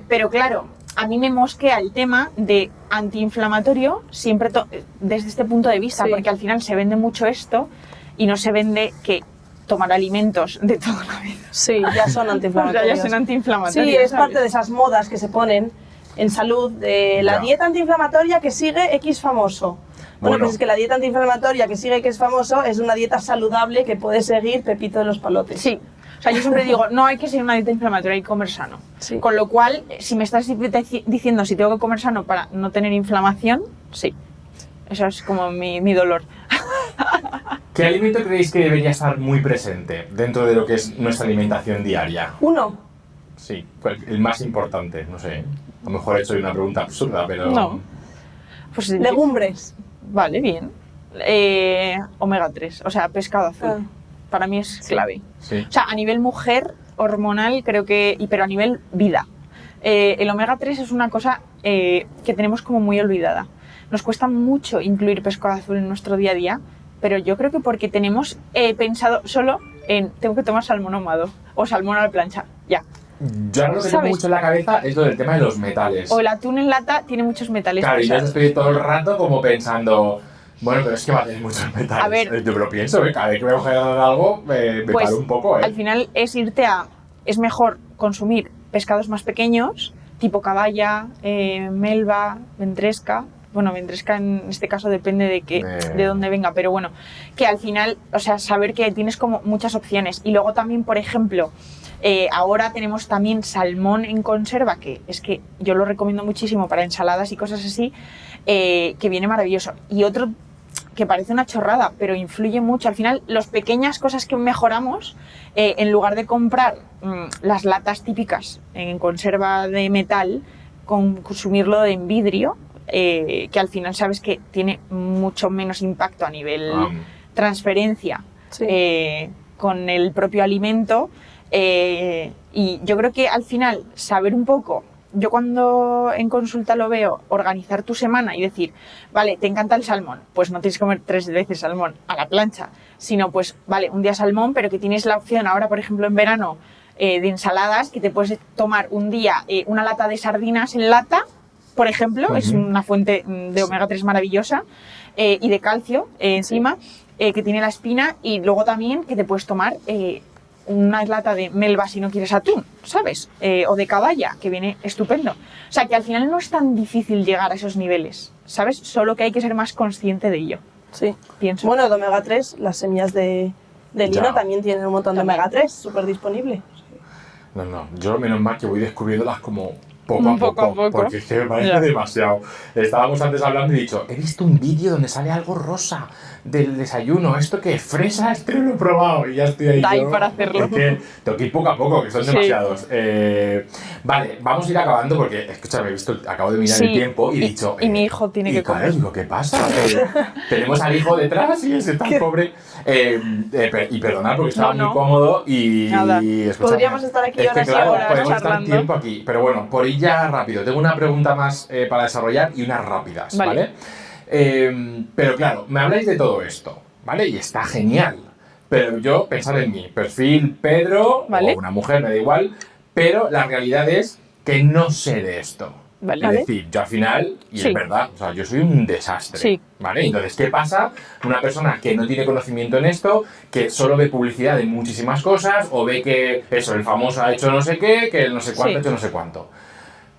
Pero claro, a mí me mosquea el tema de antiinflamatorio siempre desde este punto de vista, Sí. porque al final se vende mucho esto y no se vende que tomar alimentos de toda la vida. Sí, ya son O sea, antiinflamatorios. ya son antiinflamatorios. Sí, es ¿sabes? parte de esas modas que se ponen en salud de la Ya. dieta antiinflamatoria que sigue X famoso. Bueno, Bueno. pues es que la dieta antiinflamatoria que sigue X famoso es una dieta saludable que puede seguir Pepito de los Palotes. Sí. O sea, yo siempre digo, no hay que seguir una dieta inflamatoria, hay que comer sano. Sí. Con lo cual, si me estás diciendo si tengo que comer sano para no tener inflamación, sí. Eso es como mi dolor. ¿Qué alimento creéis que debería estar muy presente dentro de lo que es nuestra alimentación diaria? Uno, Sí, el más importante, no sé. A lo mejor he hecho una pregunta absurda, pero... No. Pues legumbres. Vale, bien. Omega 3, o sea, pescado azul. Ah. Para mí es clave. Sí. O sea, a nivel mujer, hormonal, creo que... pero a nivel vida. El omega 3 es una cosa que tenemos como muy olvidada. Nos cuesta mucho incluir pescado azul en nuestro día a día, pero yo creo que porque tenemos pensado solo en tengo que tomar salmón ahumado o salmón a la plancha, ya. Yo ahora lo que tengo ¿Sabes? mucho en la cabeza es lo del tema de los metales. O el atún en lata tiene muchos metales Claro, y yo pesados. estoy todo el rato como pensando... Bueno, pero es que va a tener muchos metales. A ver. Yo me lo pienso, cada vez que voy a coger algo me Pues, paro un poco, ¿eh? al final es irte a... Es mejor consumir pescados más pequeños, tipo caballa, melva, ventresca. Bueno, ventresca en este caso depende de dónde venga, pero bueno, que al final, o sea, saber que tienes como muchas opciones. Y luego también, por ejemplo, ahora tenemos también salmón en conserva, que es que yo lo recomiendo muchísimo para ensaladas y cosas así, que viene maravilloso. Y otro que parece una chorrada, pero influye mucho. Al final, las pequeñas cosas que mejoramos, en lugar de comprar las latas típicas en conserva de metal, consumirlo en vidrio, que al final sabes que tiene mucho menos impacto a nivel transferencia Sí. con el propio alimento. Y yo creo que al final saber un poco, yo cuando en consulta lo veo, organizar tu semana y decir, vale, te encanta el salmón, pues no tienes que comer 3 veces salmón a la plancha, sino pues, vale, un día salmón, pero que tienes la opción ahora, por ejemplo, en verano, de ensaladas, que te puedes tomar un día una lata de sardinas en lata, por ejemplo, es una fuente de omega 3 maravillosa, y de calcio encima, que tiene la espina, y luego también que te puedes tomar una lata de melva si no quieres atún, ¿sabes? O de caballa, que viene estupendo. O sea, que al final no es tan difícil llegar a esos niveles, ¿sabes? Solo que hay que ser más consciente de ello. Sí. Pienso. Bueno, de omega 3, las semillas de lino Ya. también tienen un montón de También. omega 3 súper disponible. No, yo menos mal que voy descubriéndolas como poco a Poco a poco. porque es que me parece Ya. demasiado. Estábamos antes hablando y he dicho, he visto un vídeo donde sale algo rosa del desayuno, ¿esto qué? ¿Fresa? Este no lo he probado y ya estoy ahí. Da ahí yo. para hacerlo. Es que tengo que ir poco a poco, que son Sí. demasiados. Vale, vamos a ir acabando porque, escúchame, acabo de mirar Sí, el tiempo y he y- dicho... y mi hijo tiene que claro, comer. digo, ¿qué pasa? Tenemos al hijo detrás y ese tan pobre. Y perdonad porque estaba No, muy no. cómodo y... Nada. escúchame, Podríamos estar aquí es que horas y claro, horas podemos estar charlando. tiempo aquí. Pero bueno, por ir ya rápido. Tengo una pregunta más para desarrollar y unas rápidas, ¿vale? Vale. Pero claro, me habláis de todo esto, ¿vale? Y está genial. Pero yo, pensar en mí, perfil Pedro, Vale. o una mujer, me da igual, pero la realidad es que no sé de esto. Vale. Es decir, yo al final, y Sí. es verdad, o sea, yo soy un desastre. Sí. ¿Vale? Entonces, ¿qué pasa? Una persona que no tiene conocimiento en esto, que solo ve publicidad de muchísimas cosas, o ve que eso, el famoso ha hecho no sé qué, que el no sé cuánto Sí. ha hecho no sé cuánto.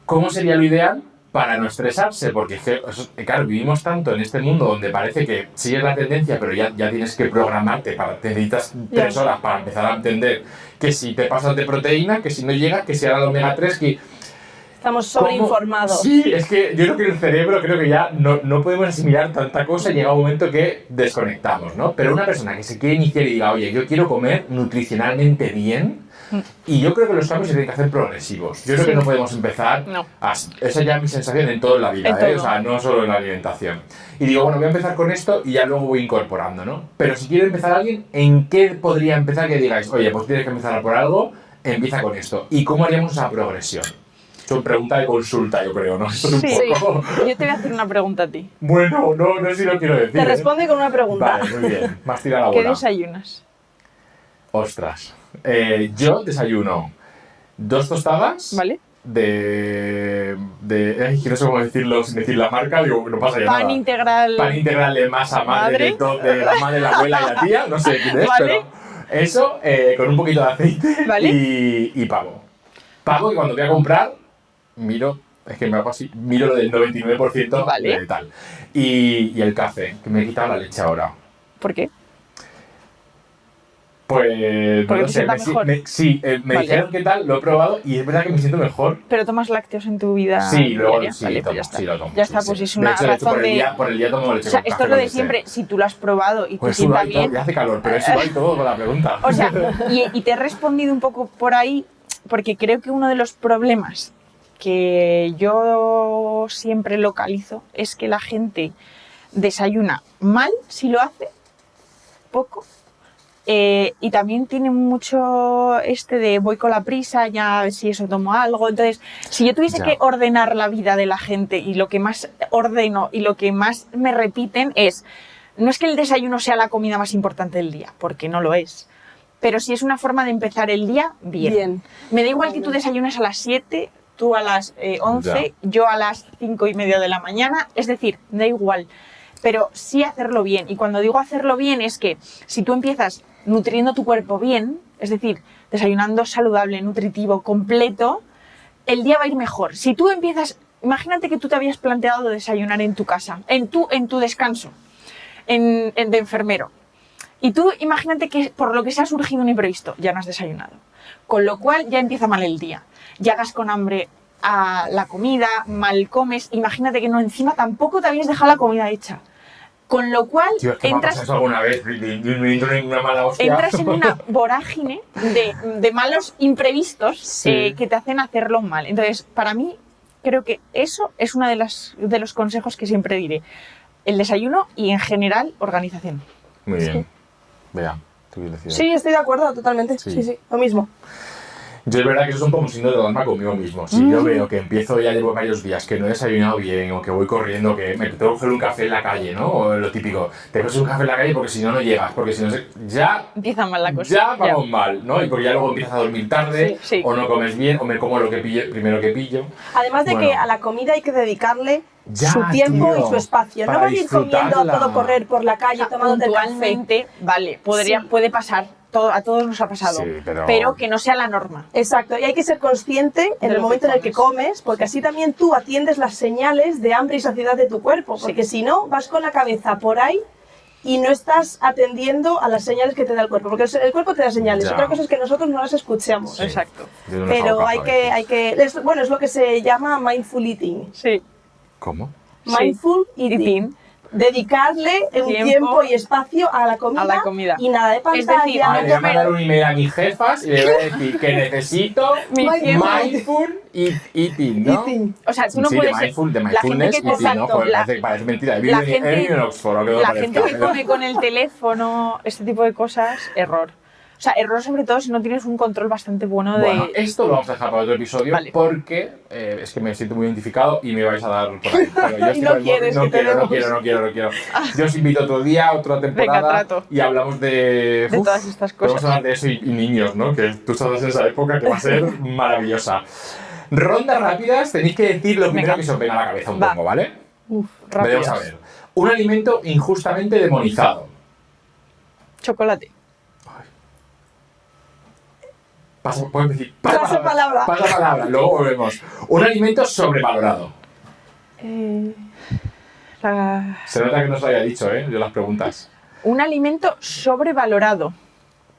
¿Cómo sería lo ideal para no estresarse? Porque es que, claro, vivimos tanto en este mundo donde parece que sigues la tendencia, pero ya tienes que programarte, necesitas 3 horas para empezar a entender que si te pasas de proteína, que si no llega, que si ahora el omega 3, que... Estamos sobreinformados. Sí, es que yo creo que el cerebro creo que ya no podemos asimilar tanta cosa y llega un momento que desconectamos, ¿no? Pero una persona que se quiere iniciar y diga, oye, yo quiero comer nutricionalmente bien, y yo creo que los cambios se tienen que hacer progresivos. Yo creo Sí. que no podemos empezar, No. esa ya es mi sensación en toda la vida, En todo. O sea, no solo en la alimentación. Y digo, bueno, voy a empezar con esto y ya luego voy incorporando, ¿no? Pero si quiere empezar alguien, ¿en qué podría empezar que digáis, oye, pues tienes que empezar por algo, empieza con esto? ¿Y cómo haríamos esa progresión? Son pregunta de consulta, yo creo, ¿no? Esto es un Sí. poco... Yo te voy a hacer una pregunta a ti. Bueno, no sé si lo quiero decir. Te responde con una pregunta. Vale, muy bien. Más tira la ¿Qué bola. desayunas? Ostras. Yo desayuno 2 tostadas ¿Vale? ay, que no sé cómo decirlo sin decir la marca, digo, no pasa ya Pan nada. integral. Pan integral de masa madre, Madre. de la madre, la abuela y la tía, no sé quién es, Vale. pero eso, con un poquito de aceite Vale. y pavo. Pavo que cuando voy a comprar, miro, es que me hago así, miro lo del 99% Vale. de tal. Y el café, que me he quitado la leche ahora. ¿Por qué? Pues Porque no te sé, sienta mejor. me Vale. dijeron qué tal, lo he probado y es verdad que me siento mejor. ¿Pero tomas lácteos en tu vida Sí, luego diaria? sí, Vale, tomo, pues ya está. sí lo tomo. Ya sí, está, sí. pues es De una hecho, razón por el de... día, por el día tomo leche O sea, con esto café es lo con de leche. siempre, si tú lo has probado y te Pues sienta suda y todo, bien... ya hace calor, pero eso va y todo con la pregunta. O sea, y te he respondido un poco por ahí, porque creo que uno de los problemas que yo siempre localizo es que la gente desayuna mal si lo hace, poco, y también tiene mucho de voy con la prisa, ya a ver si eso tomo algo. Entonces, si yo tuviese Ya. que ordenar la vida de la gente y lo que más ordeno y lo que más me repiten es, no es que el desayuno sea la comida más importante del día, porque no lo es. Pero si es una forma de empezar el día, bien. Bien. Me da igual que tú desayunes a las 7, tú a las 11, yo a las 5:30 de la mañana. Es decir, da igual. Pero sí hacerlo bien. Y cuando digo hacerlo bien es que si tú empiezas nutriendo tu cuerpo bien, es decir, desayunando saludable, nutritivo, completo, el día va a ir mejor. Si tú empiezas, imagínate que tú te habías planteado desayunar en tu casa, en tu descanso, de enfermero. Y tú imagínate que por lo que se ha surgido un imprevisto, ya no has desayunado. Con lo cual ya empieza mal el día. Llegas con hambre a la comida, mal comes. Imagínate que no, encima tampoco te habías dejado la comida hecha. Con lo cual Tío, es que me ha pasado eso alguna vez, de una mala hostia. entras en una vorágine de malos imprevistos Sí. que te hacen hacerlo mal. Entonces, para mí, creo que eso es uno de los consejos que siempre diré. El desayuno y, en general, organización. Muy bien. Vea, tú quieres decir. Sí, estoy de acuerdo, totalmente. Sí. Sí, sí, lo mismo. Yo es verdad que eso es un poco un signo de alarma conmigo mismo. Si yo veo que empiezo, ya llevo varios días que no he desayunado bien, o que voy corriendo, que me tengo que hacer un café en la calle, ¿no? O lo típico, te haces un café en la calle porque si no, no llegas, porque si no, ya Empieza mal la cosa. ya vamos mal, ¿no? Y porque ya luego empiezas a dormir tarde, Sí, sí. o no comes bien, o me como lo que primero que pillo. Además de Bueno. que a la comida hay que dedicarle Ya, su tiempo tío, y su espacio. No para vas a ir comiendo a disfrutarla. todo correr por la calle tomándote el café. Puntualmente, vale, Sí. puede pasar, a todos nos ha pasado, Sí, pero que no sea la norma. Exacto, y hay que ser consciente en De el lo momento que en el que comes, porque así también tú atiendes las señales de hambre y saciedad de tu cuerpo, porque si no, vas con la cabeza por ahí y no estás atendiendo a las señales que te da el cuerpo, porque el cuerpo te da señales, Ya. otra cosa es que nosotros no las escuchamos. Sí. Exacto. Yo no Pero hago hay caso a que, veces. bueno, es lo que se llama mindful eating. Sí. ¿Cómo? Mindful eating. Eating. Dedicarle un tiempo y espacio a la comida, y nada de Es pantalla. decir, Ah, no le voy a comer- mandar un email a mis jefas y le voy a decir que necesito mindful eating, ¿no? Eating. O sea, tú no Sí, puedes... de mindfulness la gente eating, que ¿no? exacto, Joder, la- parece mentira. He la vivido gente- en Oxford, aunque no La parezca, gente que pero- come con el teléfono, este tipo de cosas, error. O sea, error sobre todo si no tienes un control bastante bueno de... Bueno, esto lo vamos a dejar para otro episodio Vale. porque es que me siento muy identificado y me vais a dar por ahí. Pero yo estoy no con el quieres móvil, que no tenemos. quiero. Yo os invito otro día, otra temporada trato. y hablamos de todas estas cosas. Vamos a hablar de eso y niños, ¿no? Que tú estás en esa época que va a ser maravillosa. Rondas rápidas, tenéis que decir lo primero Venga. que se os venga a la cabeza un Va. poco, ¿vale? rápidas. Vamos a ver. Un alimento injustamente demonizado. Chocolate. Puedes decir, Pasa palabra. Pasa palabra, luego volvemos. Un alimento sobrevalorado. Se nota que no os lo había dicho, yo las preguntas. Un alimento sobrevalorado.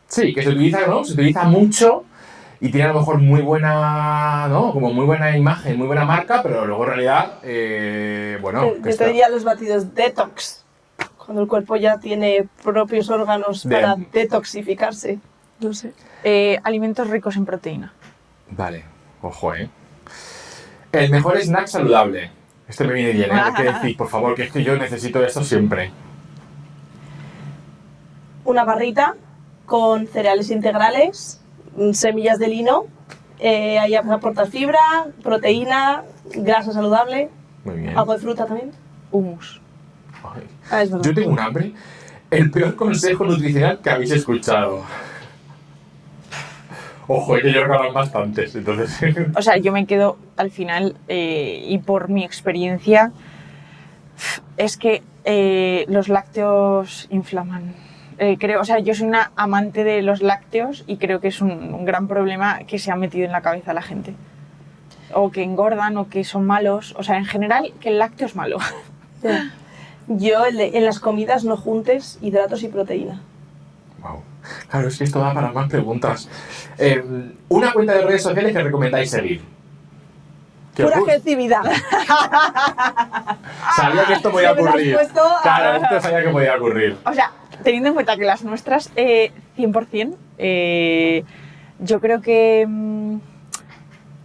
Sí, que se utiliza, ¿no? Se utiliza mucho y tiene a lo mejor muy buena, ¿no? Como muy buena imagen, muy buena marca, pero luego en realidad, bueno... que Yo está- te diría los batidos detox, cuando el cuerpo ya tiene propios órganos De- para detoxificarse. No sé. Alimentos ricos en proteína. Vale, ojo, El mejor snack saludable. Este me viene bien, ¿Qué decís? Por favor, que es que yo necesito esto siempre. Una barrita con cereales integrales, semillas de lino, ahí aportas fibra, proteína, grasa saludable, Muy bien. algo de fruta también. Hummus. Ay. Es verdad. Yo tengo un hambre. El peor consejo nutricional que habéis escuchado. Ojo, que yo creo que bastantes, entonces... O sea, yo me quedo al final, y por mi experiencia, es que los lácteos inflaman. Creo, o sea, yo soy una amante de los lácteos y creo que es un gran problema que se ha metido en la cabeza la gente. O que engordan o que son malos. O sea, en general, que el lácteo es malo. Ya. Yo en las comidas no juntes hidratos y proteína. Wow. Claro, es que esto da para más preguntas. Una cuenta de redes sociales que recomendáis seguir. ¿Qué Pura os gusta? agresividad. Sabía que esto podía Me lo has ocurrir. puesto a- Claro, esto sabía que podía ocurrir. O sea, teniendo en cuenta que las nuestras, 100%, yo creo que...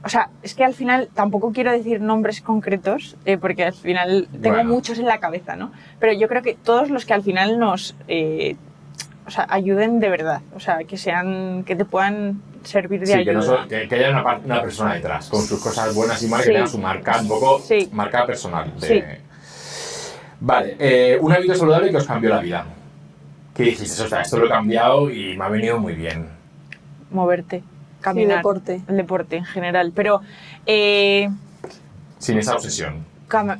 o sea, es que al final tampoco quiero decir nombres concretos, porque al final tengo Bueno. muchos en la cabeza, ¿no? Pero yo creo que todos los que al final nos... o sea, ayuden de verdad, o sea, que sean, que te puedan servir de Sí, ayuda. que, no so- que haya una persona detrás, con sus cosas buenas y malas, Sí. que tenga su marca, un poco Sí. marca personal. Sí. Vale, un hábito saludable que os cambió la vida. ¿Qué dijiste? O sea, esto lo he cambiado y me ha venido muy bien. Moverte, caminar. deporte. El deporte en general, pero... Sin esa obsesión.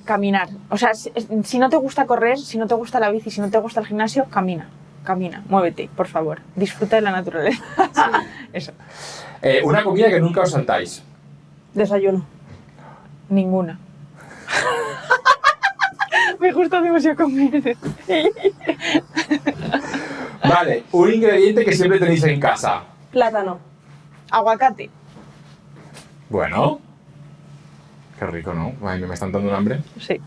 Caminar. O sea, si no te gusta correr, si no te gusta la bici, si no te gusta el gimnasio, camina. Camina, muévete, por favor. Disfruta de la naturaleza. Eso. Una comida que nunca os saltáis. Desayuno. Ninguna. Me gusta demasiado comer. Vale, un ingrediente que siempre tenéis en casa. Plátano. Aguacate. Bueno. Qué rico, ¿no? Ay, me están dando un hambre. Sí.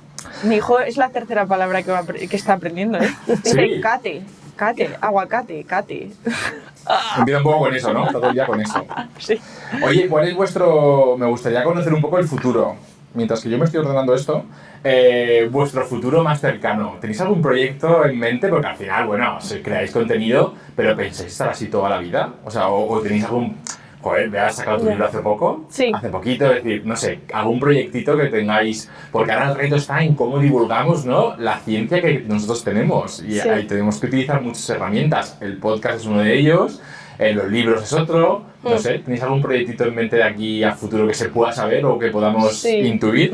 Mi hijo es la tercera palabra que está aprendiendo, ¿eh? Sí. Dice cate, cate, aguacate, cate. Empieza un poco con eso, ¿no? Está todo el día con eso. Sí. Oye, ¿cuál es vuestro...? Me gustaría conocer un poco el futuro. Mientras que yo me estoy ordenando esto, vuestro futuro más cercano. ¿Tenéis algún proyecto en mente? Porque al final, bueno, si creáis contenido, pero ¿pensáis estar así toda la vida? O sea, o tenéis algún... Joder, me has sacado tu libro hace poco. Sí. Hace poquito, es decir, no sé, algún proyectito que tengáis. Porque ahora el reto está en cómo divulgamos, ¿no? La ciencia que nosotros tenemos. Y Sí. ahí tenemos que utilizar muchas herramientas. El podcast es uno de ellos, los libros es otro. No sé, ¿tenéis algún proyectito en mente de aquí a futuro que se pueda saber o que podamos Sí. intuir?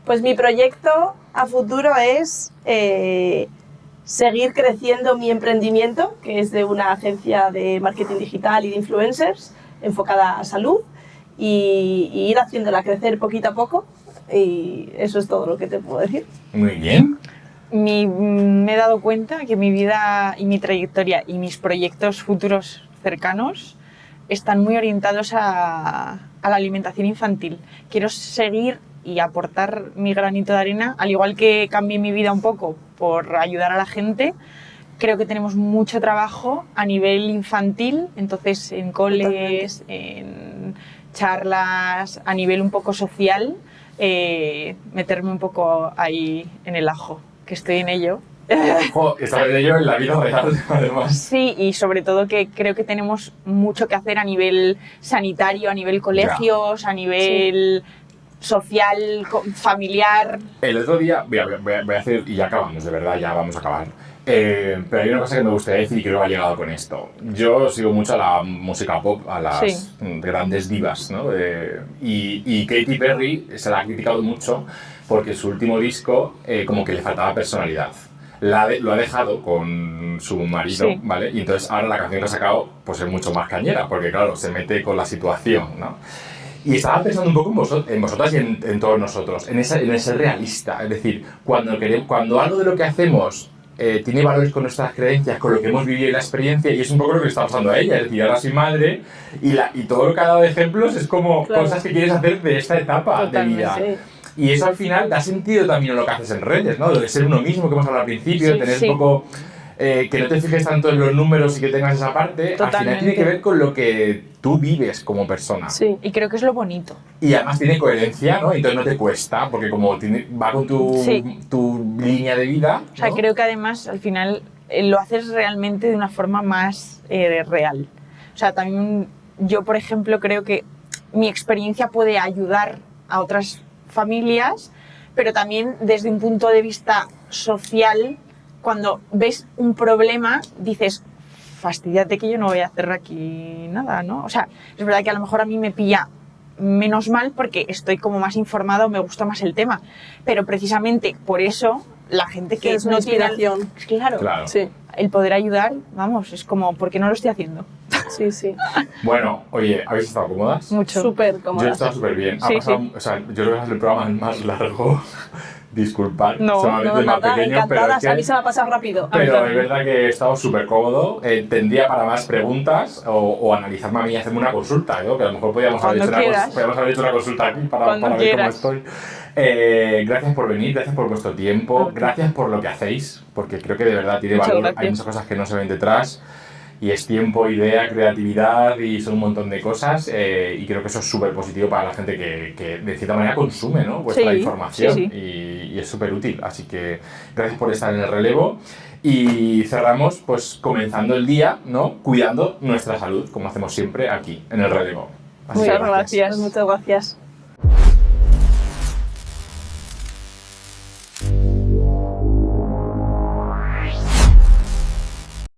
Pues mi proyecto a futuro es seguir creciendo mi emprendimiento, que es de una agencia de marketing digital y de influencers enfocada a salud, y ir haciéndola crecer poquito a poco, y eso es todo lo que te puedo decir. Muy bien. Me he dado cuenta que mi vida y mi trayectoria y mis proyectos futuros cercanos están muy orientados a la alimentación infantil. Quiero seguir y aportar mi granito de arena, al igual que cambié mi vida un poco por ayudar a la gente. Creo que tenemos mucho trabajo a nivel infantil, entonces en coles, en charlas, a nivel un poco social, meterme un poco ahí en el ajo, que estoy en ello. Estar en ello en la vida real, además. Sí, y sobre todo que creo que tenemos mucho que hacer a nivel sanitario, a nivel colegios, a nivel social, familiar. El otro día, voy a hacer, y ya acabamos, de verdad, ya vamos a acabar. Pero hay una cosa que me gustaría decir y creo que ha llegado con esto. Yo sigo mucho a la música pop, a las grandes divas, ¿no? Y Katy Perry se la ha criticado mucho porque su último disco como que le faltaba personalidad. Lo ha dejado con su marido, ¿vale? Y entonces ahora la canción que ha sacado pues es mucho más cañera, porque claro, se mete con la situación, ¿no? Y estaba pensando un poco en vosotras y en todos nosotros, en ser realista. Es decir, cuando algo de lo que hacemos tiene valores con nuestras creencias, con lo que hemos vivido y la experiencia, y es un poco lo que le está pasando a ella. Es decir, ahora soy madre y todo lo que ha dado de ejemplos es como cosas que quieres hacer de esta etapa de vida. Sí. Y eso al final da sentido también a lo que haces en redes, ¿no? Lo de ser uno mismo, que hemos hablado al principio, tener un poco... que no te fijes tanto en los números y que tengas esa parte, al final tiene que ver con lo que tú vives como persona. Sí. Y creo que es lo bonito. Y además tiene coherencia, ¿no? Entonces no te cuesta, porque como va con tu línea de vida, ¿no? O sea, creo que además al final lo haces realmente de una forma más real. O sea, también yo, por ejemplo, creo que mi experiencia puede ayudar a otras familias, pero también desde un punto de vista social, cuando ves un problema, dices, fastidiate que yo no voy a hacer aquí nada, ¿no? O sea, es verdad que a lo mejor a mí me pilla menos mal porque estoy como más informada o me gusta más el tema, pero precisamente por eso la gente que es una no tiene... inspiración. Claro. Sí. El poder ayudar, vamos, es como, ¿por qué no lo estoy haciendo? Sí, sí. Bueno, oye, ¿habéis estado cómodas? Mucho. Súper Yo he cómoda. estado súper bien. Sí, O sea, yo creo que es el programa más largo. Disculpad, No, solamente No, el más nada, pequeño, encantada. pero es A mí que... se me ha pasado rápido. Pero es verdad que he estado súper cómodo. Tendría para más preguntas o analizarme a mí y hacerme una consulta, ¿no? Que a lo mejor podíamos haber hecho una consulta aquí para ver cómo estoy. Gracias por venir, gracias por vuestro tiempo, gracias por lo que hacéis, porque creo que de verdad tiene Muchas valor. gracias. Hay muchas cosas que no se ven detrás. Y es tiempo, idea, creatividad y son un montón de cosas y creo que eso es súper positivo para la gente que de cierta manera consume, ¿no? Vuestra información y es súper útil. Así que gracias por estar en el relevo y cerramos pues comenzando el día, ¿no? Cuidando nuestra salud, como hacemos siempre aquí en el relevo. Así que Muchas gracias. Muchas gracias.